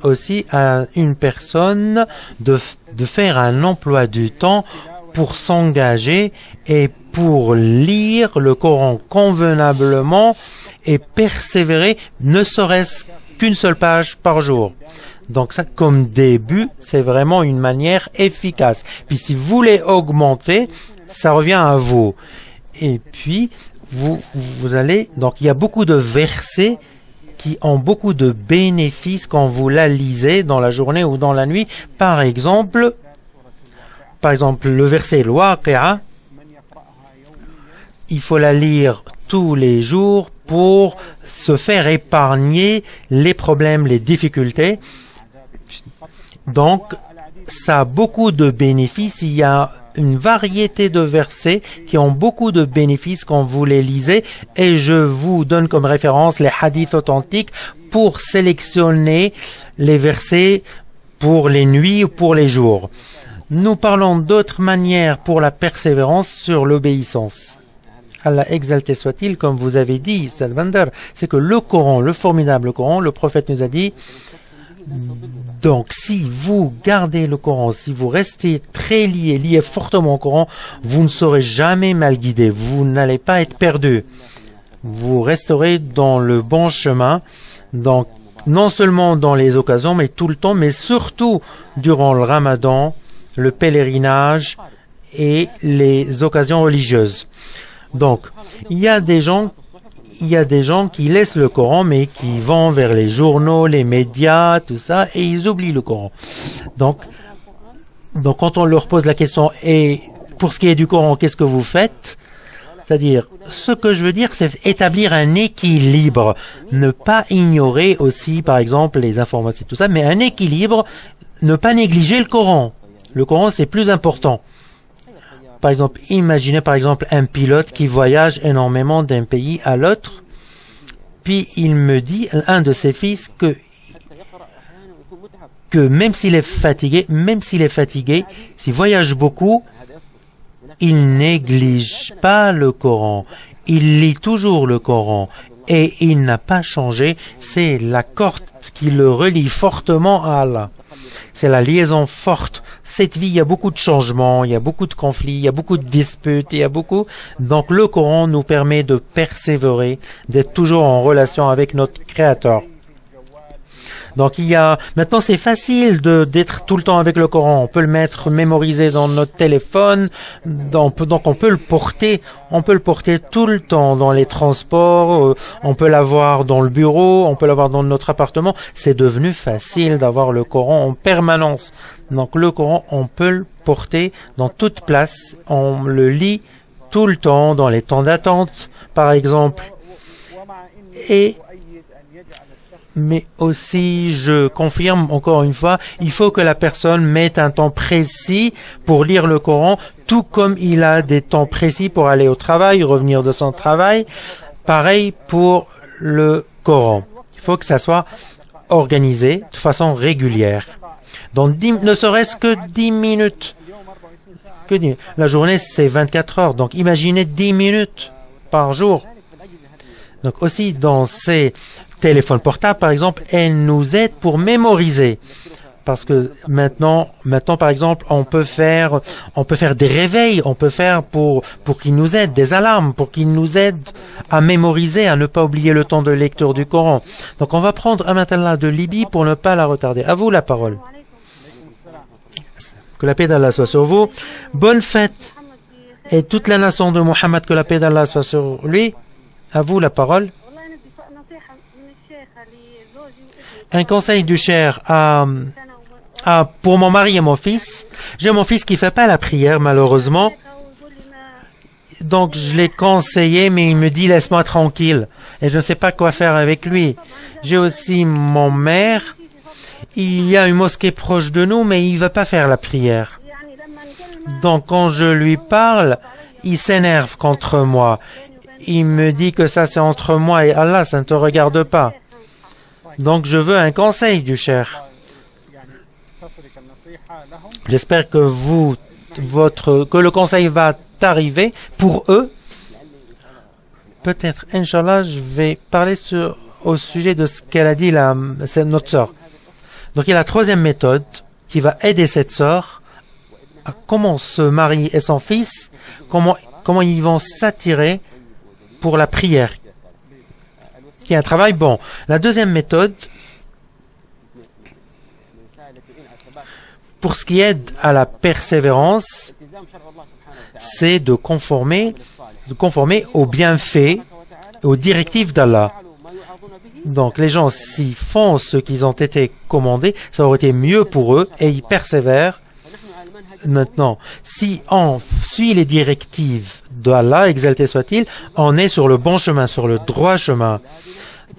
Speaker 1: aussi à une personne de faire un emploi du temps pour s'engager et pour lire le Coran convenablement et persévérer, ne serait-ce qu'une seule page par jour. Donc ça, comme début, c'est vraiment une manière efficace. Puis si vous voulez augmenter, ça revient à vous. Et puis, vous allez... Donc, il y a beaucoup de versets qui ont beaucoup de bénéfices quand vous la lisez dans la journée ou dans la nuit. Par exemple, le verset Al-Waqi'a, il faut la lire tous les jours pour se faire épargner les problèmes, les difficultés. Donc, ça a beaucoup de bénéfices. Il y a une variété de versets qui ont beaucoup de bénéfices quand vous les lisez et je vous donne comme référence les hadiths authentiques pour sélectionner les versets pour les nuits ou pour les jours. Nous parlons d'autres manières pour la persévérance sur l'obéissance. Allah exalté soit-il, comme vous avez dit, Salvander, c'est que le Coran, le formidable Coran, le prophète nous a dit, donc si vous gardez le Coran, si vous restez très lié fortement au Coran, vous ne serez jamais mal guidé, vous n'allez pas être perdu. Vous resterez dans le bon chemin, donc non seulement dans les occasions, mais tout le temps, mais surtout durant le Ramadan, le pèlerinage et les occasions religieuses. Donc, il y a des gens qui laissent le Coran, mais qui vont vers les journaux, les médias, tout ça, et ils oublient le Coran. Donc quand on leur pose la question, et pour ce qui est du Coran, qu'est-ce que vous faites? C'est-à-dire, ce que je veux dire, c'est établir un équilibre. Ne pas ignorer aussi, par exemple, les informations, tout ça, mais un équilibre, ne pas négliger le Coran. Le Coran, c'est plus important. Par exemple, imaginez par exemple un pilote qui voyage énormément d'un pays à l'autre, puis il me dit, un de ses fils, que même s'il est fatigué, s'il voyage beaucoup, il néglige pas le Coran. Il lit toujours le Coran et il n'a pas changé. C'est la corde qui le relie fortement à Allah. C'est la liaison forte. Cette vie, il y a beaucoup de changements, il y a beaucoup de conflits, il y a beaucoup de disputes, Donc le Coran nous permet de persévérer, d'être toujours en relation avec notre Créateur. Donc maintenant c'est facile d'être tout le temps avec le Coran. On peut le mettre mémorisé dans notre téléphone. Donc on peut le porter tout le temps dans les transports. On peut l'avoir dans le bureau. On peut l'avoir dans notre appartement. C'est devenu facile d'avoir le Coran en permanence. Donc le Coran, on peut le porter dans toute place. On le lit tout le temps dans les temps d'attente, par exemple. Mais aussi, je confirme encore une fois, il faut que la personne mette un temps précis pour lire le Coran, tout comme il a des temps précis pour aller au travail, revenir de son travail. Pareil pour le Coran. Il faut que ça soit organisé de façon régulière. Donc, ne serait-ce que 10 minutes. La journée, c'est 24 heures. Donc, imaginez 10 minutes par jour. Donc, aussi, dans ces téléphones portables, par exemple, elles nous aident pour mémoriser. Parce que maintenant, par exemple, on peut faire des réveils, on peut faire pour qu'ils nous aident, des alarmes, pour qu'ils nous aident à mémoriser, à ne pas oublier le temps de lecture du Coran. Donc, on va prendre Amatallah de Libye pour ne pas la retarder. À vous la parole. Que la paix d'Allah soit sur vous. Bonne fête. Et toute la nation de Mohammed, que la paix d'Allah soit sur lui. À vous la parole. Un conseil du cher pour mon mari et mon fils. J'ai mon fils qui fait pas la prière, malheureusement. Donc, je l'ai conseillé, mais il me dit, laisse-moi tranquille. Et je ne sais pas quoi faire avec lui. J'ai aussi mon mère. Il y a une mosquée proche de nous, mais il ne veut pas faire la prière. Donc, quand je lui parle, il s'énerve contre moi. Il me dit que ça, c'est entre moi et Allah, ça ne te regarde pas. Donc, je veux un conseil du cher. J'espère que que le conseil va t'arriver pour eux. Peut-être, Inch'Allah, je vais parler au sujet de ce qu'elle a dit c'est notre sœur. Donc, il y a la troisième méthode qui va aider cette sœur à comment se marier et son fils, comment ils vont s'attirer pour la prière, qui est un travail bon. La deuxième méthode, pour ce qui aide à la persévérance, c'est de conformer aux bienfaits, aux directives d'Allah. Donc, les gens, s'ils font ce qu'ils ont été commandés, ça aurait été mieux pour eux et ils persévèrent. Maintenant, si on suit les directives d'Allah, exalté soit-il, on est sur le bon chemin, sur le droit chemin.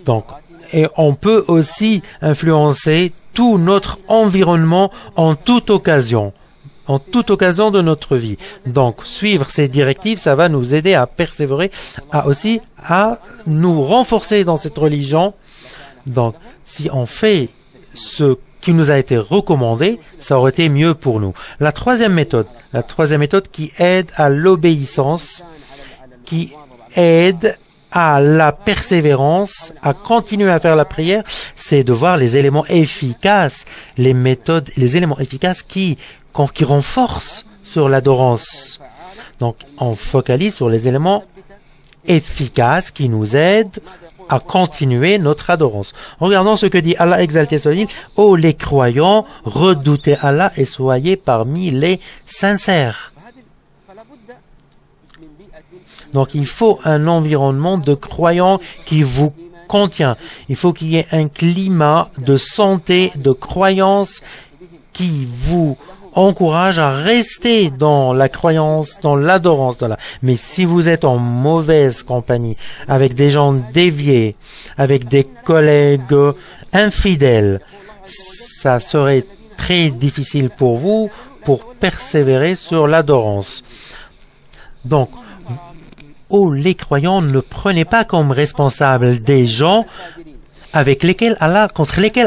Speaker 1: Donc, et on peut aussi influencer tout notre environnement en toute occasion de notre vie. Donc, suivre ces directives, ça va nous aider à persévérer, à nous renforcer dans cette religion. Donc, si on fait ce qui nous a été recommandé, ça aurait été mieux pour nous. La troisième méthode qui aide à l'obéissance, qui aide à la persévérance, à continuer à faire la prière, c'est de voir les éléments efficaces, les éléments efficaces qui renforcent sur l'adorance. Donc, on focalise sur les éléments efficaces qui nous aident à continuer notre adorance. Regardons ce que dit Allah exalté soit-il. Ô les croyants, redoutez Allah et soyez parmi les sincères. Donc, il faut un environnement de croyants qui vous contient. Il faut qu'il y ait un climat de santé, de croyance qui vous encourage à rester dans la croyance, dans l'adorance d'Allah. Mais si vous êtes en mauvaise compagnie, avec des gens déviés, avec des collègues infidèles, ça serait très difficile pour vous pour persévérer sur l'adorance. Donc, les croyants, ne prenez pas comme responsables des gens contre lesquels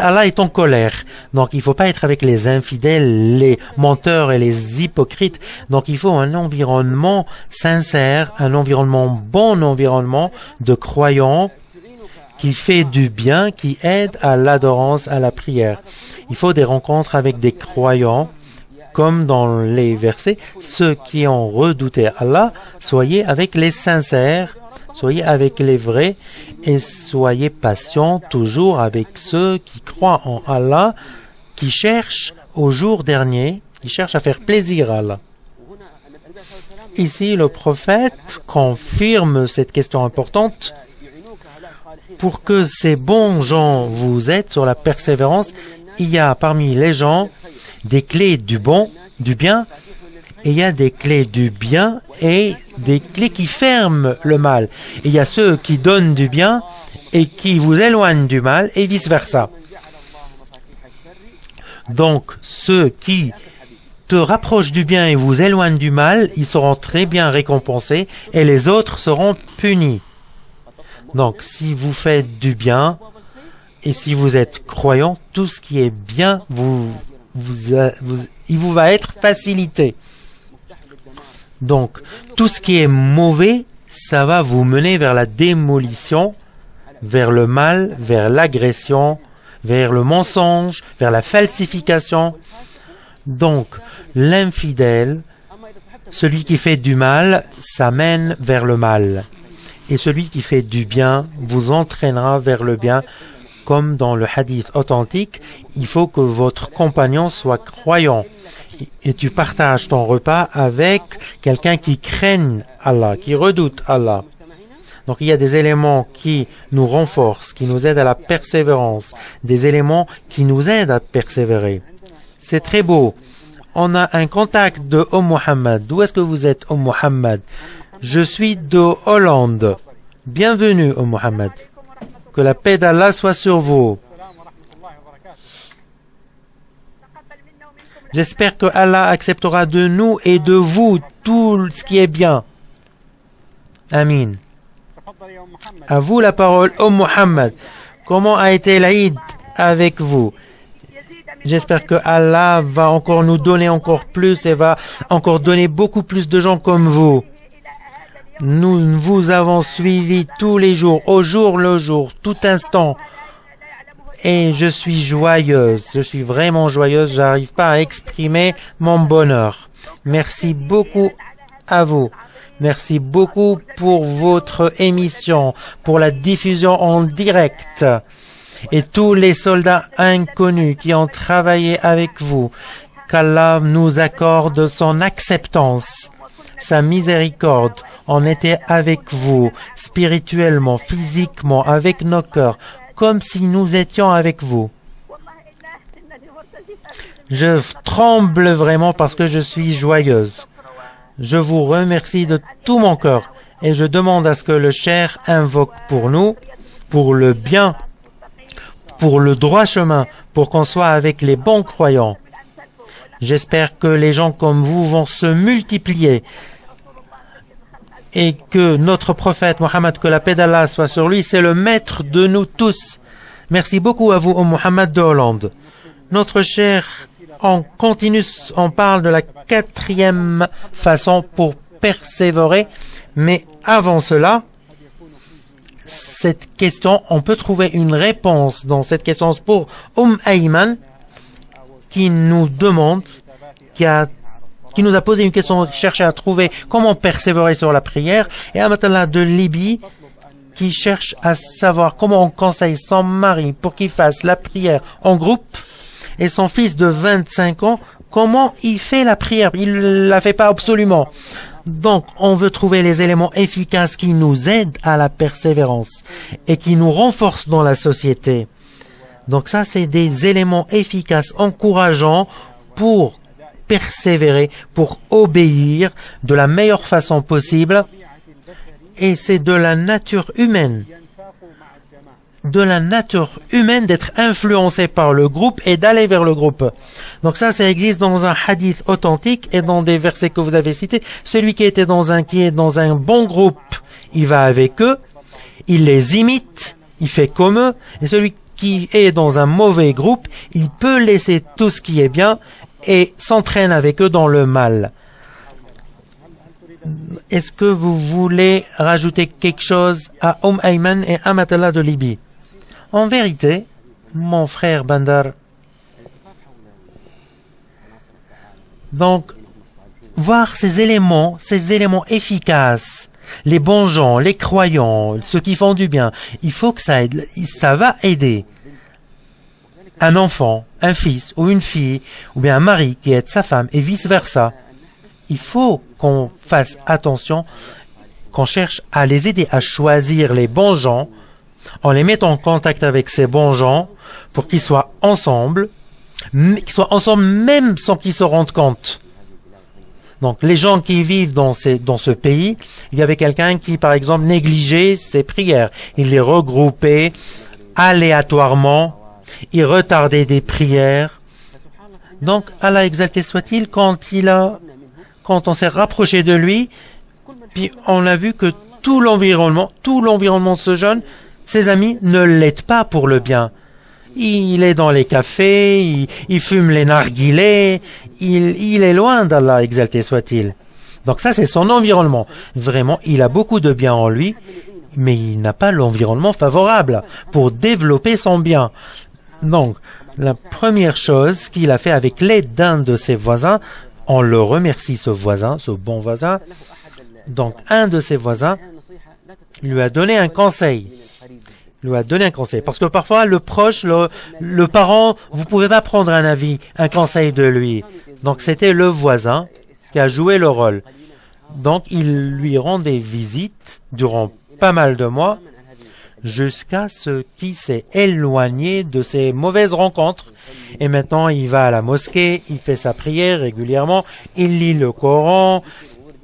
Speaker 1: Allah est en colère. Donc, il ne faut pas être avec les infidèles, les menteurs et les hypocrites. Donc, il faut un environnement sincère, bon environnement de croyants qui fait du bien, qui aide à l'adorance, à la prière. Il faut des rencontres avec des croyants, comme dans les versets, ceux qui ont redouté Allah, soyez avec les sincères, soyez avec les vrais et soyez patients toujours avec ceux qui croient en Allah, qui cherchent au jour dernier, qui cherchent à faire plaisir à Allah. Ici, le prophète confirme cette question importante. Pour que ces bons gens vous aident sur la persévérance, il y a parmi les gens des clés du bien, et il y a des clés du bien et des clés qui ferment le mal. Et il y a ceux qui donnent du bien et qui vous éloignent du mal et vice-versa. Donc, ceux qui te rapprochent du bien et vous éloignent du mal, ils seront très bien récompensés et les autres seront punis. Donc, si vous faites du bien et si vous êtes croyant, tout ce qui est bien, il vous va être facilité. Donc, tout ce qui est mauvais, ça va vous mener vers la démolition, vers le mal, vers l'agression, vers le mensonge, vers la falsification. Donc, l'infidèle, celui qui fait du mal, ça mène vers le mal. Et celui qui fait du bien vous entraînera vers le bien Comme dans le hadith authentique, il faut que votre compagnon soit croyant. Et tu partages ton repas avec quelqu'un qui craigne Allah, qui redoute Allah. Donc il y a des éléments qui nous renforcent, qui nous aident à la persévérance, des éléments qui nous aident à persévérer. C'est très beau. On a un contact de Mohammed. D'où est-ce que vous êtes, Mohammed? Je suis de Hollande. Bienvenue, Mohammed. Que la paix d'Allah soit sur vous. J'espère que Allah acceptera de nous et de vous tout ce qui est bien. Amin. À vous la parole, Mohammed. Comment a été l'Aïd avec vous? J'espère que Allah va encore nous donner encore plus et va encore donner beaucoup plus de gens comme vous. Nous vous avons suivi tous les jours, au jour le jour, tout instant. Et je suis joyeuse, je suis vraiment joyeuse, j'arrive pas à exprimer mon bonheur. Merci beaucoup à vous. Merci beaucoup pour votre émission, pour la diffusion en direct. Et tous les soldats inconnus qui ont travaillé avec vous, qu'Allah nous accorde son acceptance, sa miséricorde. On était avec vous, spirituellement, physiquement, avec nos cœurs, comme si nous étions avec vous. Je tremble vraiment parce que je suis joyeuse. Je vous remercie de tout mon cœur et je demande à ce que le cher invoque pour nous, pour le bien, pour le droit chemin, pour qu'on soit avec les bons croyants. J'espère que les gens comme vous vont se multiplier et que notre prophète Mohammed, que la paix d'Allah soit sur lui, c'est le maître de nous tous. Merci beaucoup à vous, Mohammed de Hollande. Notre cher, on continue, on parle de la 4e façon pour persévérer, mais avant cela, cette question, on peut trouver une réponse dans cette question pour Ayman, qui nous demande, qui nous a posé une question, chercher à trouver comment persévérer sur la prière, et Amatullah de Libye, qui cherche à savoir comment on conseille son mari pour qu'il fasse la prière en groupe, et son fils de 25 ans, comment il fait la prière. Il ne la fait pas absolument. Donc, on veut trouver les éléments efficaces qui nous aident à la persévérance et qui nous renforcent dans la société. Donc ça, c'est des éléments efficaces, encourageants pour persévérer, pour obéir de la meilleure façon possible. Et c'est de la nature humaine. De la nature humaine d'être influencé par le groupe et d'aller vers le groupe. Donc ça existe dans un hadith authentique et dans des versets que vous avez cités. Celui qui est dans un bon groupe, il va avec eux, il les imite, il fait comme eux. Et celui qui est dans un mauvais groupe, il peut laisser tout ce qui est bien et s'entraîne avec eux dans le mal. Est-ce que vous voulez rajouter quelque chose à Ayman et Amatullah de Libye? En vérité, mon frère Bandar, donc, voir ces éléments efficaces, les bons gens, les croyants, ceux qui font du bien, il faut que ça aide, ça va aider un enfant, un fils ou une fille, ou bien un mari qui aide sa femme et vice-versa. Il faut qu'on fasse attention, qu'on cherche à les aider à choisir les bons gens, en les mettant en contact avec ces bons gens pour qu'ils soient ensemble même sans qu'ils se rendent compte. Donc, les gens qui vivent dans ce pays, il y avait quelqu'un qui, par exemple, négligeait ses prières. Il les regroupait aléatoirement, il retardait des prières. Donc, Allah exalté soit-il, quand on s'est rapproché de lui, puis on a vu que tout l'environnement de ce jeune, ses amis ne l'aident pas pour le bien. Il est dans les cafés, il fume les narguilés, il est loin d'Allah, exalté soit-il. Donc ça, c'est son environnement. Vraiment, il a beaucoup de bien en lui, mais il n'a pas l'environnement favorable pour développer son bien. Donc, la première chose qu'il a fait avec l'aide d'un de ses voisins, on le remercie, ce bon voisin. Donc, un de ses voisins lui a donné un conseil. lui a donné un conseil. Parce que parfois, le proche, le parent, vous pouvez pas prendre un avis, un conseil de lui. Donc, c'était le voisin qui a joué le rôle. Donc, il lui rendait visite durant pas mal de mois jusqu'à ce qu'il s'est éloigné de ces mauvaises rencontres. Et maintenant, il va à la mosquée, il fait sa prière régulièrement, il lit le Coran,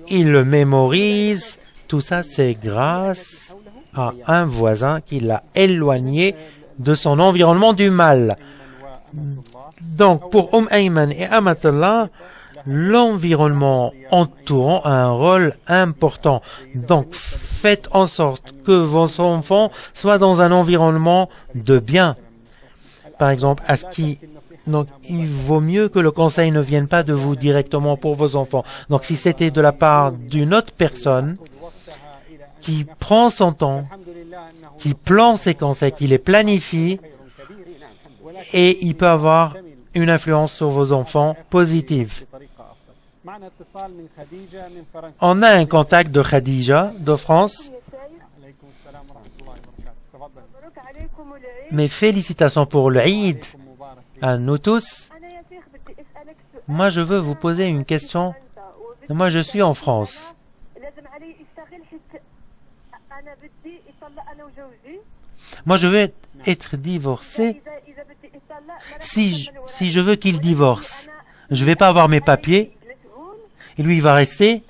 Speaker 1: il le mémorise. Tout ça, c'est grâce à un voisin qui l'a éloigné de son environnement du mal. Donc, pour Ayman et Amatallah, l'environnement entourant a un rôle important. Donc, faites en sorte que vos enfants soient dans un environnement de bien. Par exemple, donc, il vaut mieux que le conseil ne vienne pas de vous directement pour vos enfants. Donc, si c'était de la part d'une autre personne qui prend son temps, qui plante ses conseils, qui les planifie, et il peut avoir une influence sur vos enfants positive. On a un contact de Khadija de France. Mes félicitations pour le Eid à nous tous. Moi, je veux vous poser une question. Moi, je suis en France. Moi, je veux être divorcé. Si je veux qu'il divorce, je vais pas avoir mes papiers. Et lui, il va rester.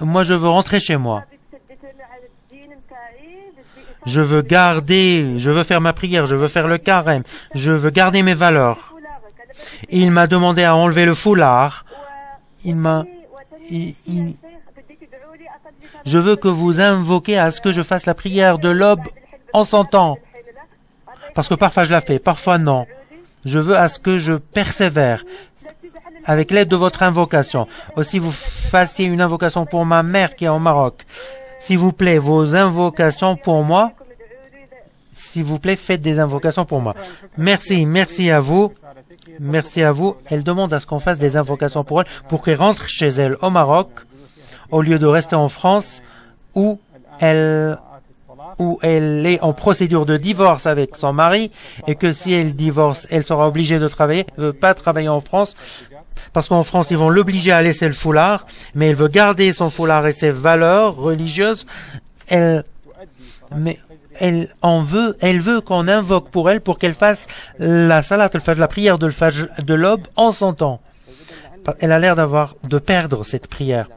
Speaker 1: Moi, je veux rentrer chez moi. Je veux faire ma prière, je veux faire le carême, je veux garder mes valeurs. Et il m'a demandé à enlever le foulard. Je veux que vous invoquiez à ce que je fasse la prière de l'aube en son temps. Parce que parfois je la fais, parfois non. Je veux à ce que je persévère avec l'aide de votre invocation. Aussi, vous fassiez une invocation pour ma mère qui est au Maroc. S'il vous plaît, vos invocations pour moi. S'il vous plaît, faites des invocations pour moi. Merci à vous. Merci à vous. Elle demande à ce qu'on fasse des invocations pour elle, pour qu'elle rentre chez elle au Maroc, au lieu de rester en France, où elle est en procédure de divorce avec son mari, et que si elle divorce, elle sera obligée de travailler. Elle ne veut pas travailler en France, parce qu'en France, ils vont l'obliger à laisser le foulard, mais elle veut garder son foulard et ses valeurs religieuses. Elle veut qu'on invoque pour elle, pour qu'elle fasse la salat, la prière de l'aube en son temps. Elle a l'air de perdre cette prière.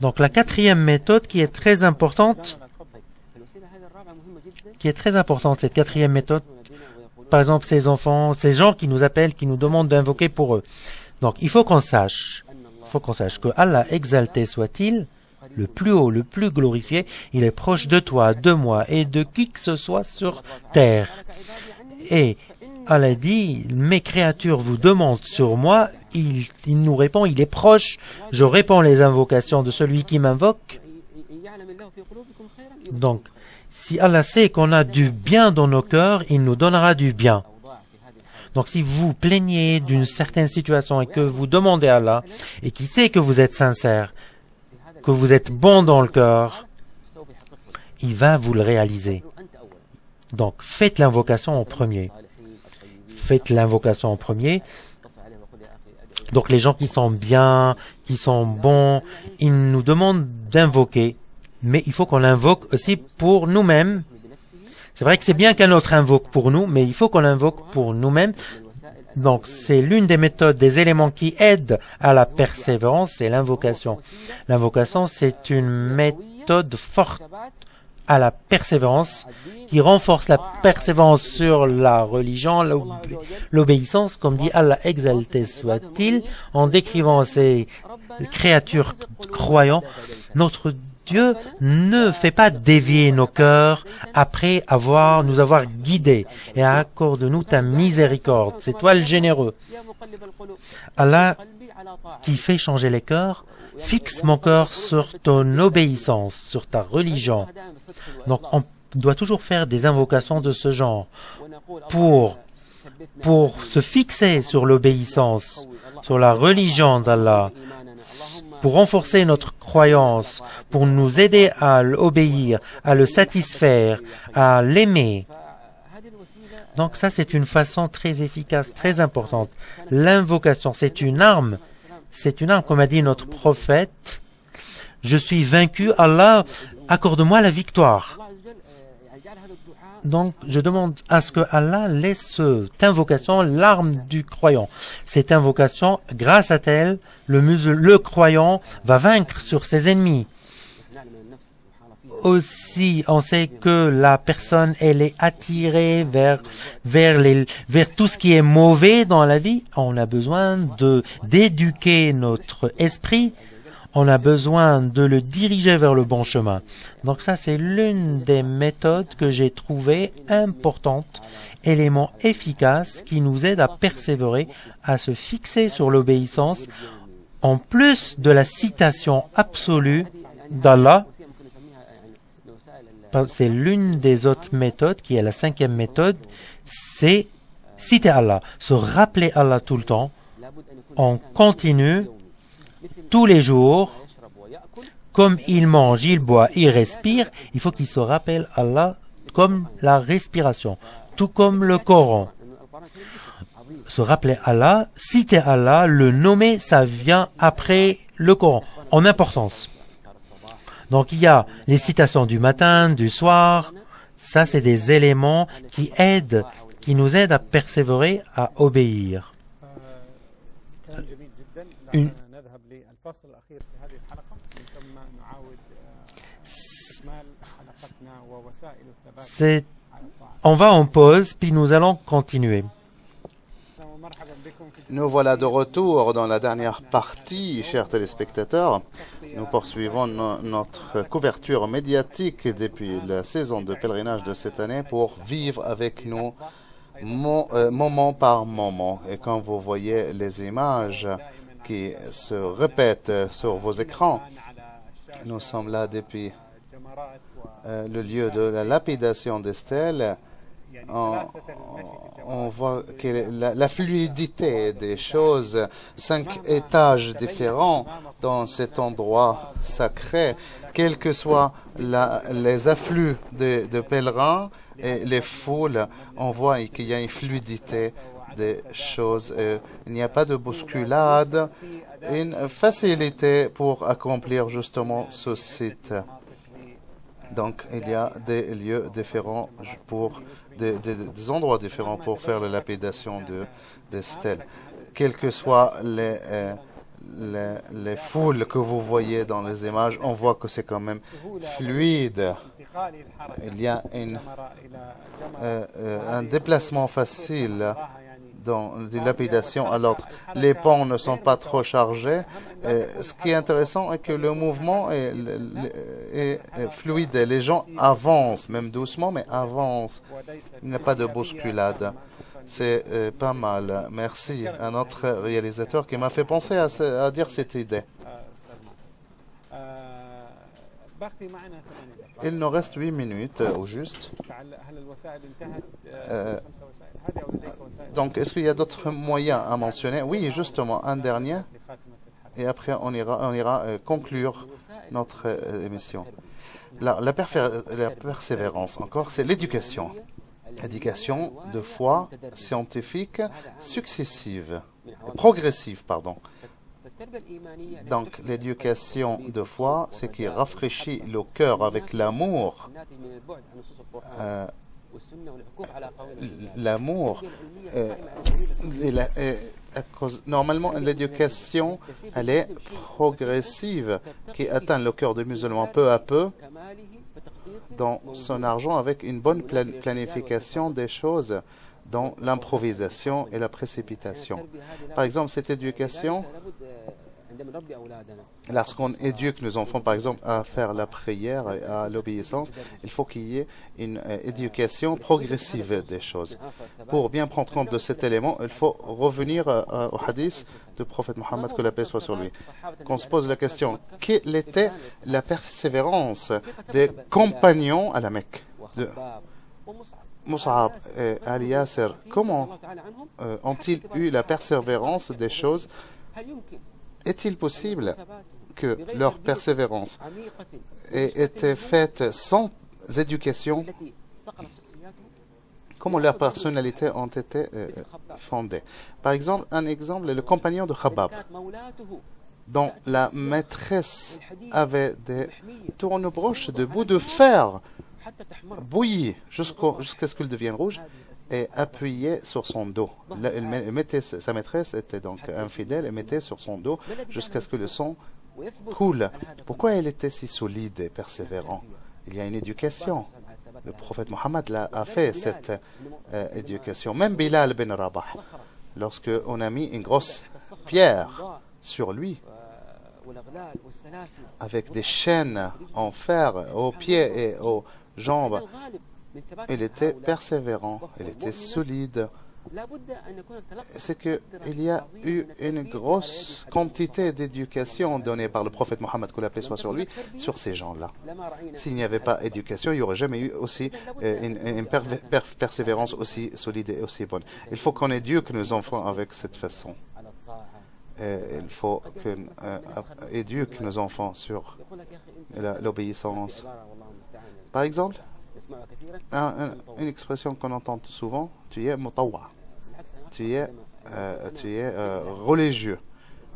Speaker 1: Donc la quatrième méthode qui est très importante, cette quatrième méthode, par exemple ces enfants, ces gens qui nous appellent, qui nous demandent d'invoquer pour eux. Donc il faut qu'on sache que Allah exalté soit-il, le plus haut, le plus glorifié, il est proche de toi, de moi et de qui que ce soit sur terre. Et Allah dit, mes créatures vous demandent sur moi, il nous répond, il est proche, je réponds les invocations de celui qui m'invoque. Donc, si Allah sait qu'on a du bien dans nos cœurs, il nous donnera du bien. Donc, si vous plaignez d'une certaine situation et que vous demandez à Allah, et qu'il sait que vous êtes sincère, que vous êtes bon dans le cœur, il va vous le réaliser. Donc, faites l'invocation en premier. Donc, les gens qui sont bien, qui sont bons, ils nous demandent d'invoquer. Mais il faut qu'on invoque aussi pour nous-mêmes. C'est vrai que c'est bien qu'un autre invoque pour nous, mais il faut qu'on invoque pour nous-mêmes. Donc, c'est l'une des méthodes, des éléments qui aident à la persévérance, c'est l'invocation. L'invocation, c'est une méthode forte à la persévérance, qui renforce la persévérance sur la religion, l'obéissance, comme dit Allah exalté soit-il, en décrivant ces créatures croyants. Notre Dieu ne fait pas dévier nos cœurs après nous avoir guidés, et accorde-nous ta miséricorde. C'est toi le généreux. Allah qui fait changer les cœurs, fixe mon cœur sur ton obéissance, sur ta religion. Donc on doit toujours faire des invocations de ce genre pour se fixer sur l'obéissance, sur la religion d'Allah. pour renforcer notre croyance, pour nous aider à l'obéir, à le satisfaire, à l'aimer. Donc ça, c'est une façon très efficace, très importante. L'invocation, c'est une arme. C'est une arme, comme a dit notre prophète. Je suis vaincu, Allah, accorde-moi la victoire. Donc, je demande à ce que Allah laisse cette invocation l'arme du croyant. Cette invocation, grâce à elle, le croyant va vaincre sur ses ennemis. Aussi, on sait que la personne, elle est attirée vers tout ce qui est mauvais dans la vie. On a besoin d'éduquer notre esprit. On a besoin de le diriger vers le bon chemin. Donc ça, c'est l'une des méthodes que j'ai trouvées importantes, élément efficace qui nous aide à persévérer, à se fixer sur l'obéissance, en plus de la citation absolue d'Allah. C'est l'une des autres méthodes, qui est la 5e méthode, c'est citer Allah, se rappeler Allah tout le temps. On continue tous les jours, comme il mange, il boit, il respire, il faut qu'il se rappelle Allah comme la respiration, tout comme le Coran. Se rappeler Allah, citer Allah, le nommer, ça vient après le Coran, en importance. Donc il y a les citations du matin, du soir, ça c'est des éléments qui nous aident à persévérer, à obéir. On va en pause, puis nous allons continuer.
Speaker 2: Nous voilà de retour dans la dernière partie, chers téléspectateurs. Nous poursuivons notre couverture médiatique depuis la saison de pèlerinage de cette année pour vivre avec nous moment par moment. Et quand vous voyez les images qui se répètent sur vos écrans, nous sommes là depuis le lieu de la lapidation des stèles. On voit que la fluidité des choses, 5 étages différents dans cet endroit sacré, quels que soient les afflux de pèlerins et les foules, on voit qu'il y a une fluidité des choses. Il n'y a pas de bousculade, une facilité pour accomplir justement ce site. Donc, il y a des lieux différents pour des endroits différents pour faire la lapidation des stèles. Quelles que soient les foules que vous voyez dans les images, on voit que c'est quand même fluide. Il y a un déplacement facile d'une lapidation à l'autre. Les ponts ne sont pas trop chargés. Ce qui est intéressant est que le mouvement est fluide. Les gens avancent, même doucement, mais avancent. Il n'y a pas de bousculade. C'est pas mal. Merci à notre réalisateur qui m'a fait penser à dire cette idée. Il nous reste 8 minutes au juste. Donc, est-ce qu'il y a d'autres moyens à mentionner? Oui, justement, un dernier. Et après, on ira conclure notre émission. La persévérance, encore, c'est l'éducation. Éducation de foi scientifique successive, progressive, pardon. Donc, l'éducation de foi, c'est qui rafraîchit le cœur avec l'amour. L'amour, normalement, l'éducation, elle est progressive, qui atteint le cœur des musulmans peu à peu dans son argent avec une bonne planification des choses, dans l'improvisation et la précipitation. Par exemple, cette éducation, lorsqu'on éduque nos enfants, par exemple, à faire la prière et à l'obéissance, il faut qu'il y ait une éducation progressive des choses. Pour bien prendre compte de cet élément, il faut revenir au hadith du prophète Mohammed, que la paix soit sur lui. Qu'on se pose la question, quelle était la persévérance des compagnons à la Mecque, de Mus'ab et Ali Yasser? Comment ont-ils eu la persévérance des choses? est-il possible que leur persévérance ait été faite sans éducation? Comment leurs personnalités ont été fondées? Par exemple, un exemple est le compagnon de Khabab, dont la maîtresse avait des tournebroches de bouts de fer bouillis jusqu'à ce qu'ils deviennent rouges et appuyés sur son dos. Sa maîtresse était donc infidèle et mettait sur son dos jusqu'à ce que le sang coule. Pourquoi elle était si solide et persévérante? Il y a une éducation. Le prophète Mohammed a fait cette éducation. Même Bilal ben Rabah, lorsque on a mis une grosse pierre sur lui, avec des chaînes en fer aux pieds et aux jambes, il était persévérant, il était solide. C'est qu'il y a eu une grosse quantité d'éducation donnée par le prophète Mohammed, que la paix soit sur lui, sur ces gens-là. S'il n'y avait pas d'éducation, il n'y aurait jamais eu aussi une persévérance aussi solide et aussi bonne. Il faut qu'on éduque nos enfants avec cette façon. Il faut qu'on éduque nos enfants sur l'obéissance. Par exemple, une expression qu'on entend souvent, tu es mutawa, tu es religieux.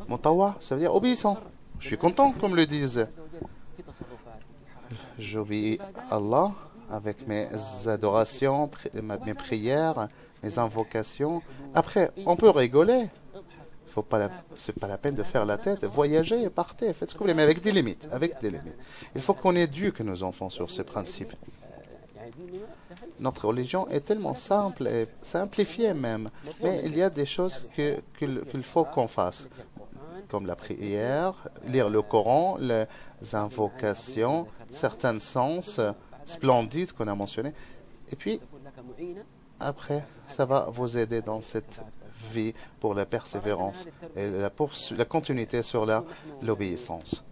Speaker 2: Mutawa, ça veut dire obéissant. Je suis content qu'on me le dise. J'obéis à Allah avec mes adorations, mes prières, mes invocations. Après, on peut rigoler. C'est pas la peine de faire la tête. Voyagez, partez, faites ce que vous voulez, mais avec des limites. Il faut qu'on éduque nos enfants sur ces principes. Notre religion est tellement simple et simplifiée même, mais il y a des choses qu'il faut qu'on fasse, comme la prière, lire le Coran, les invocations, certains sens splendides qu'on a mentionnés. Et puis, après, ça va vous aider dans cette vie pour la persévérance et la continuité sur l'obéissance.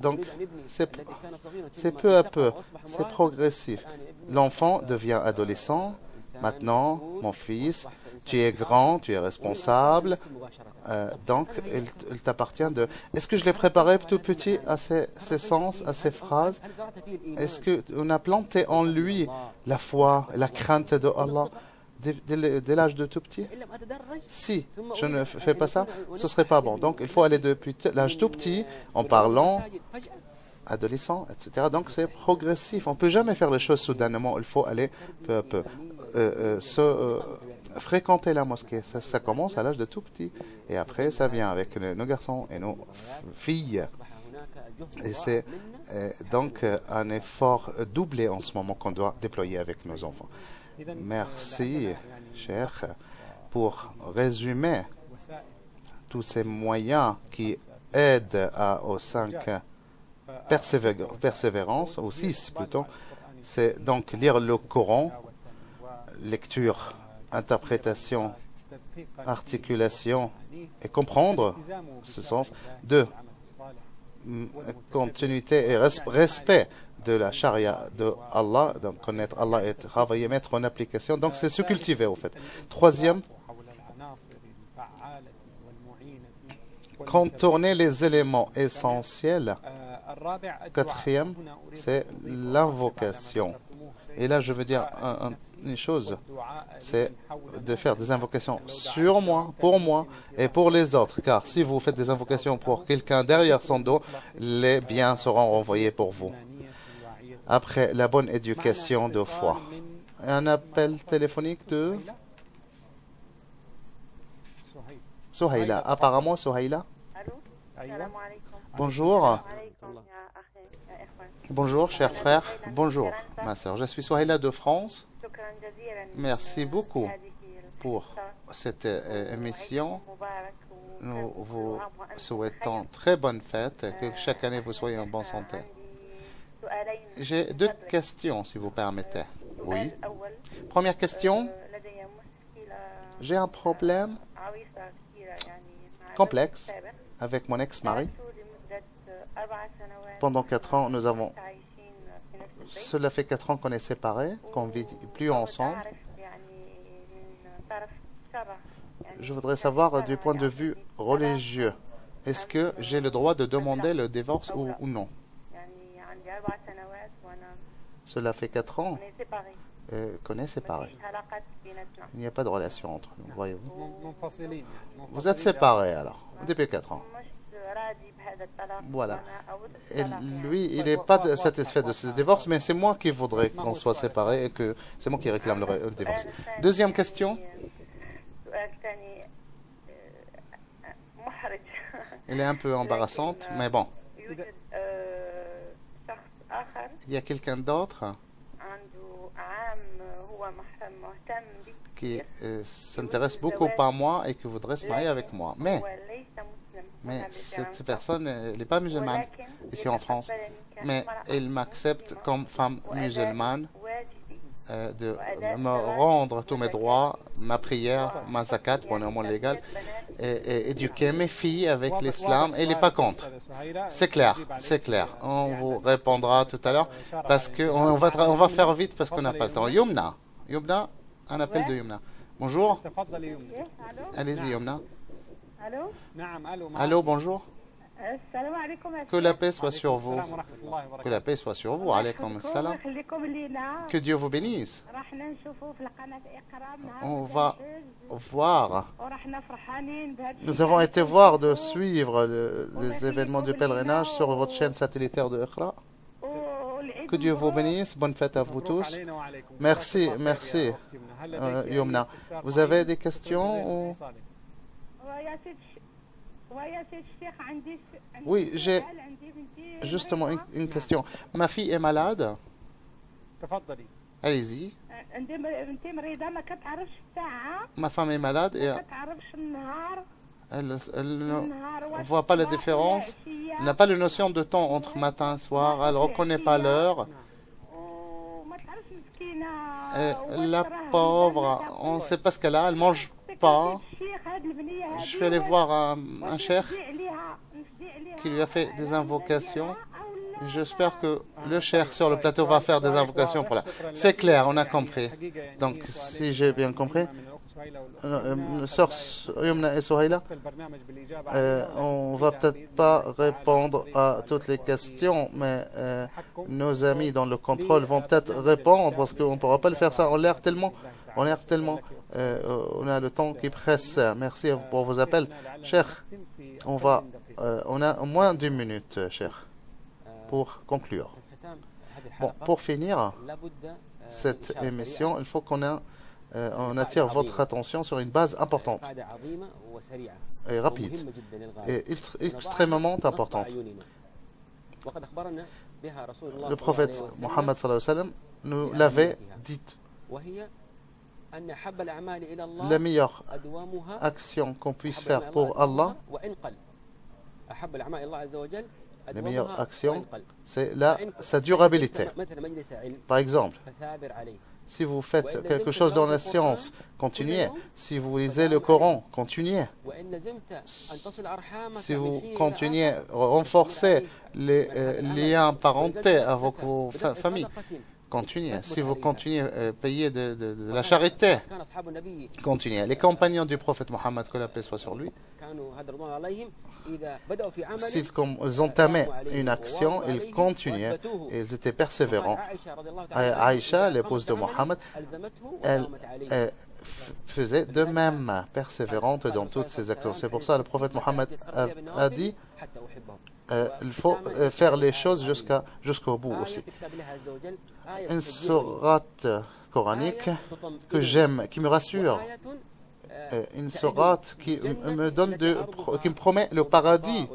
Speaker 2: Donc, c'est peu à peu, c'est progressif. L'enfant devient adolescent. Maintenant, mon fils, tu es grand, tu es responsable. Donc, il t'appartient de... Est-ce que je l'ai préparé tout petit à ses sens, à ses phrases? Est-ce qu'on a planté en lui la foi, la crainte de Allah dès l'âge de tout petit? Si je ne fais pas ça, ce serait pas bon. Donc, il faut aller depuis l'âge tout petit, en parlant, adolescent, etc. Donc, c'est progressif. On ne peut jamais faire les choses soudainement. Il faut aller peu à peu. Fréquenter la mosquée, ça commence à l'âge de tout petit. Et après, ça vient avec nos garçons et nos filles. Et c'est donc un effort doublé en ce moment qu'on doit déployer avec nos enfants. Merci, cher, pour résumer tous ces moyens qui aident aux 5 persévérances, aux 6 plutôt. C'est donc lire le Coran, lecture, interprétation, articulation et comprendre ce sens. 2, continuité et respect de la charia de Allah, donc connaître Allah et travailler, mettre en application. Donc c'est se cultiver au fait. 3e, contourner les éléments essentiels. 4e, c'est l'invocation. Et là, je veux dire une chose, c'est de faire des invocations sur moi, pour moi et pour les autres. Car si vous faites des invocations pour quelqu'un derrière son dos, les biens seront renvoyés pour vous. Après, la bonne éducation de foi. Un appel téléphonique de Souhaïla. Apparemment, Souhaïla. Bonjour. Bonjour, cher frère. Bonjour, ma sœur. Je suis Souhaïla de France. Merci beaucoup pour cette émission. Nous vous souhaitons très bonne fête, que chaque année vous soyez en bonne santé. J'ai 2 questions, si vous permettez. Oui. Première question. J'ai un problème complexe avec mon ex-mari. Pendant 4 ans, cela fait 4 ans qu'on est séparés, qu'on ne vit plus ensemble. Je voudrais savoir du point de vue religieux, est-ce que j'ai le droit de demander le divorce ou non? Cela fait 4 ans qu'on est séparés. Il n'y a pas de relation entre nous, voyez-vous. Vous êtes séparés alors, depuis 4 ans. Voilà. Et lui, il n'est pas satisfait de ce divorce, mais c'est moi qui voudrais qu'on soit séparés et que c'est moi qui réclame le divorce. Deuxième question. Elle est un peu embarrassante, mais bon. Il y a quelqu'un d'autre qui s'intéresse beaucoup par moi et qui voudrait se marier avec moi. Mais cette personne n'est pas musulmane ici en France, mais elle m'accepte comme femme musulmane de me rendre tous mes droits, ma prière, ma zakat pour un homme légal, et éduquer mes filles avec l'islam. Elle n'est pas contre. C'est clair, c'est clair. On vous répondra tout à l'heure parce qu'on va faire vite parce qu'on n'a pas le temps. Yumna, un appel de Yumna. Bonjour. Allez-y, Yumna. Allô, bonjour. Que la paix soit sur vous. Que la paix soit sur vous. Alaykoum salam. Que Dieu vous bénisse. On va voir. Nous avons été voir de suivre les événements du pèlerinage sur votre chaîne satellitaire de Iqra. Que Dieu vous bénisse. Bonne fête à vous tous. Merci, merci, Yumna. Vous avez des questions ou... Oui, j'ai justement une question. Ma fille est malade. Allez-y. Ma femme est malade et elle ne voit pas la différence. Elle n'a pas la notion de temps entre matin et soir. Elle ne reconnaît pas l'heure. La pauvre, on ne sait pas ce qu'elle a. Elle ne mange pas. Je suis allé voir un cheikh qui lui a fait des invocations. J'espère que le cheikh sur le plateau va faire des invocations pour la... C'est clair, on a compris. Donc, si j'ai bien compris, sœurs Yumna et Souhaïla, on va peut-être pas répondre à toutes les questions, mais nos amis dans le contrôle vont peut-être répondre parce qu'on ne pourra pas le faire ça. On a tellement, on a le temps qui presse. Merci pour vos appels. Cher, on a moins d'1 minute, cher, pour conclure. Bon, pour finir cette émission, il faut on attire votre attention sur une base importante et rapide et extrêmement importante. Le prophète Mohammed sallallahu alayhi wa sallam nous l'avait dit. La meilleure action qu'on puisse faire pour Allah, la meilleure action, c'est sa durabilité. Par exemple, si vous faites quelque chose dans la science, continuez. Si vous lisez le Coran, continuez. Si vous continuez à renforcer les liens parentés avec vos familles, continuez. Si vous continuez à payer de la charité, continuez. Les compagnons du prophète Mohammed, que la paix soit sur lui, s'ils entamaient une action, ils continuaient, ils étaient persévérants. Aïcha, l'épouse de Mohammed, elle faisait de même, persévérante dans toutes ses actions. C'est pour ça que le prophète Mohammed a dit il faut faire les choses jusqu'au bout aussi. Une sourate coranique que j'aime, qui me rassure, une sourate qui me promet le paradis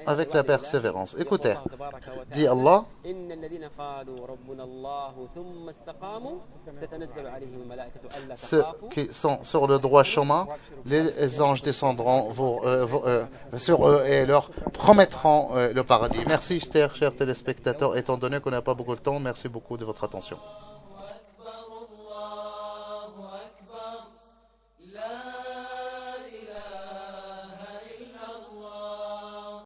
Speaker 2: avec la persévérance. Écoutez, dit Allah, ceux qui sont sur le droit chemin, les anges descendront sur eux et leur promettront le paradis. Merci, chers téléspectateurs. Étant donné qu'on n'a pas beaucoup de temps, merci beaucoup de votre attention.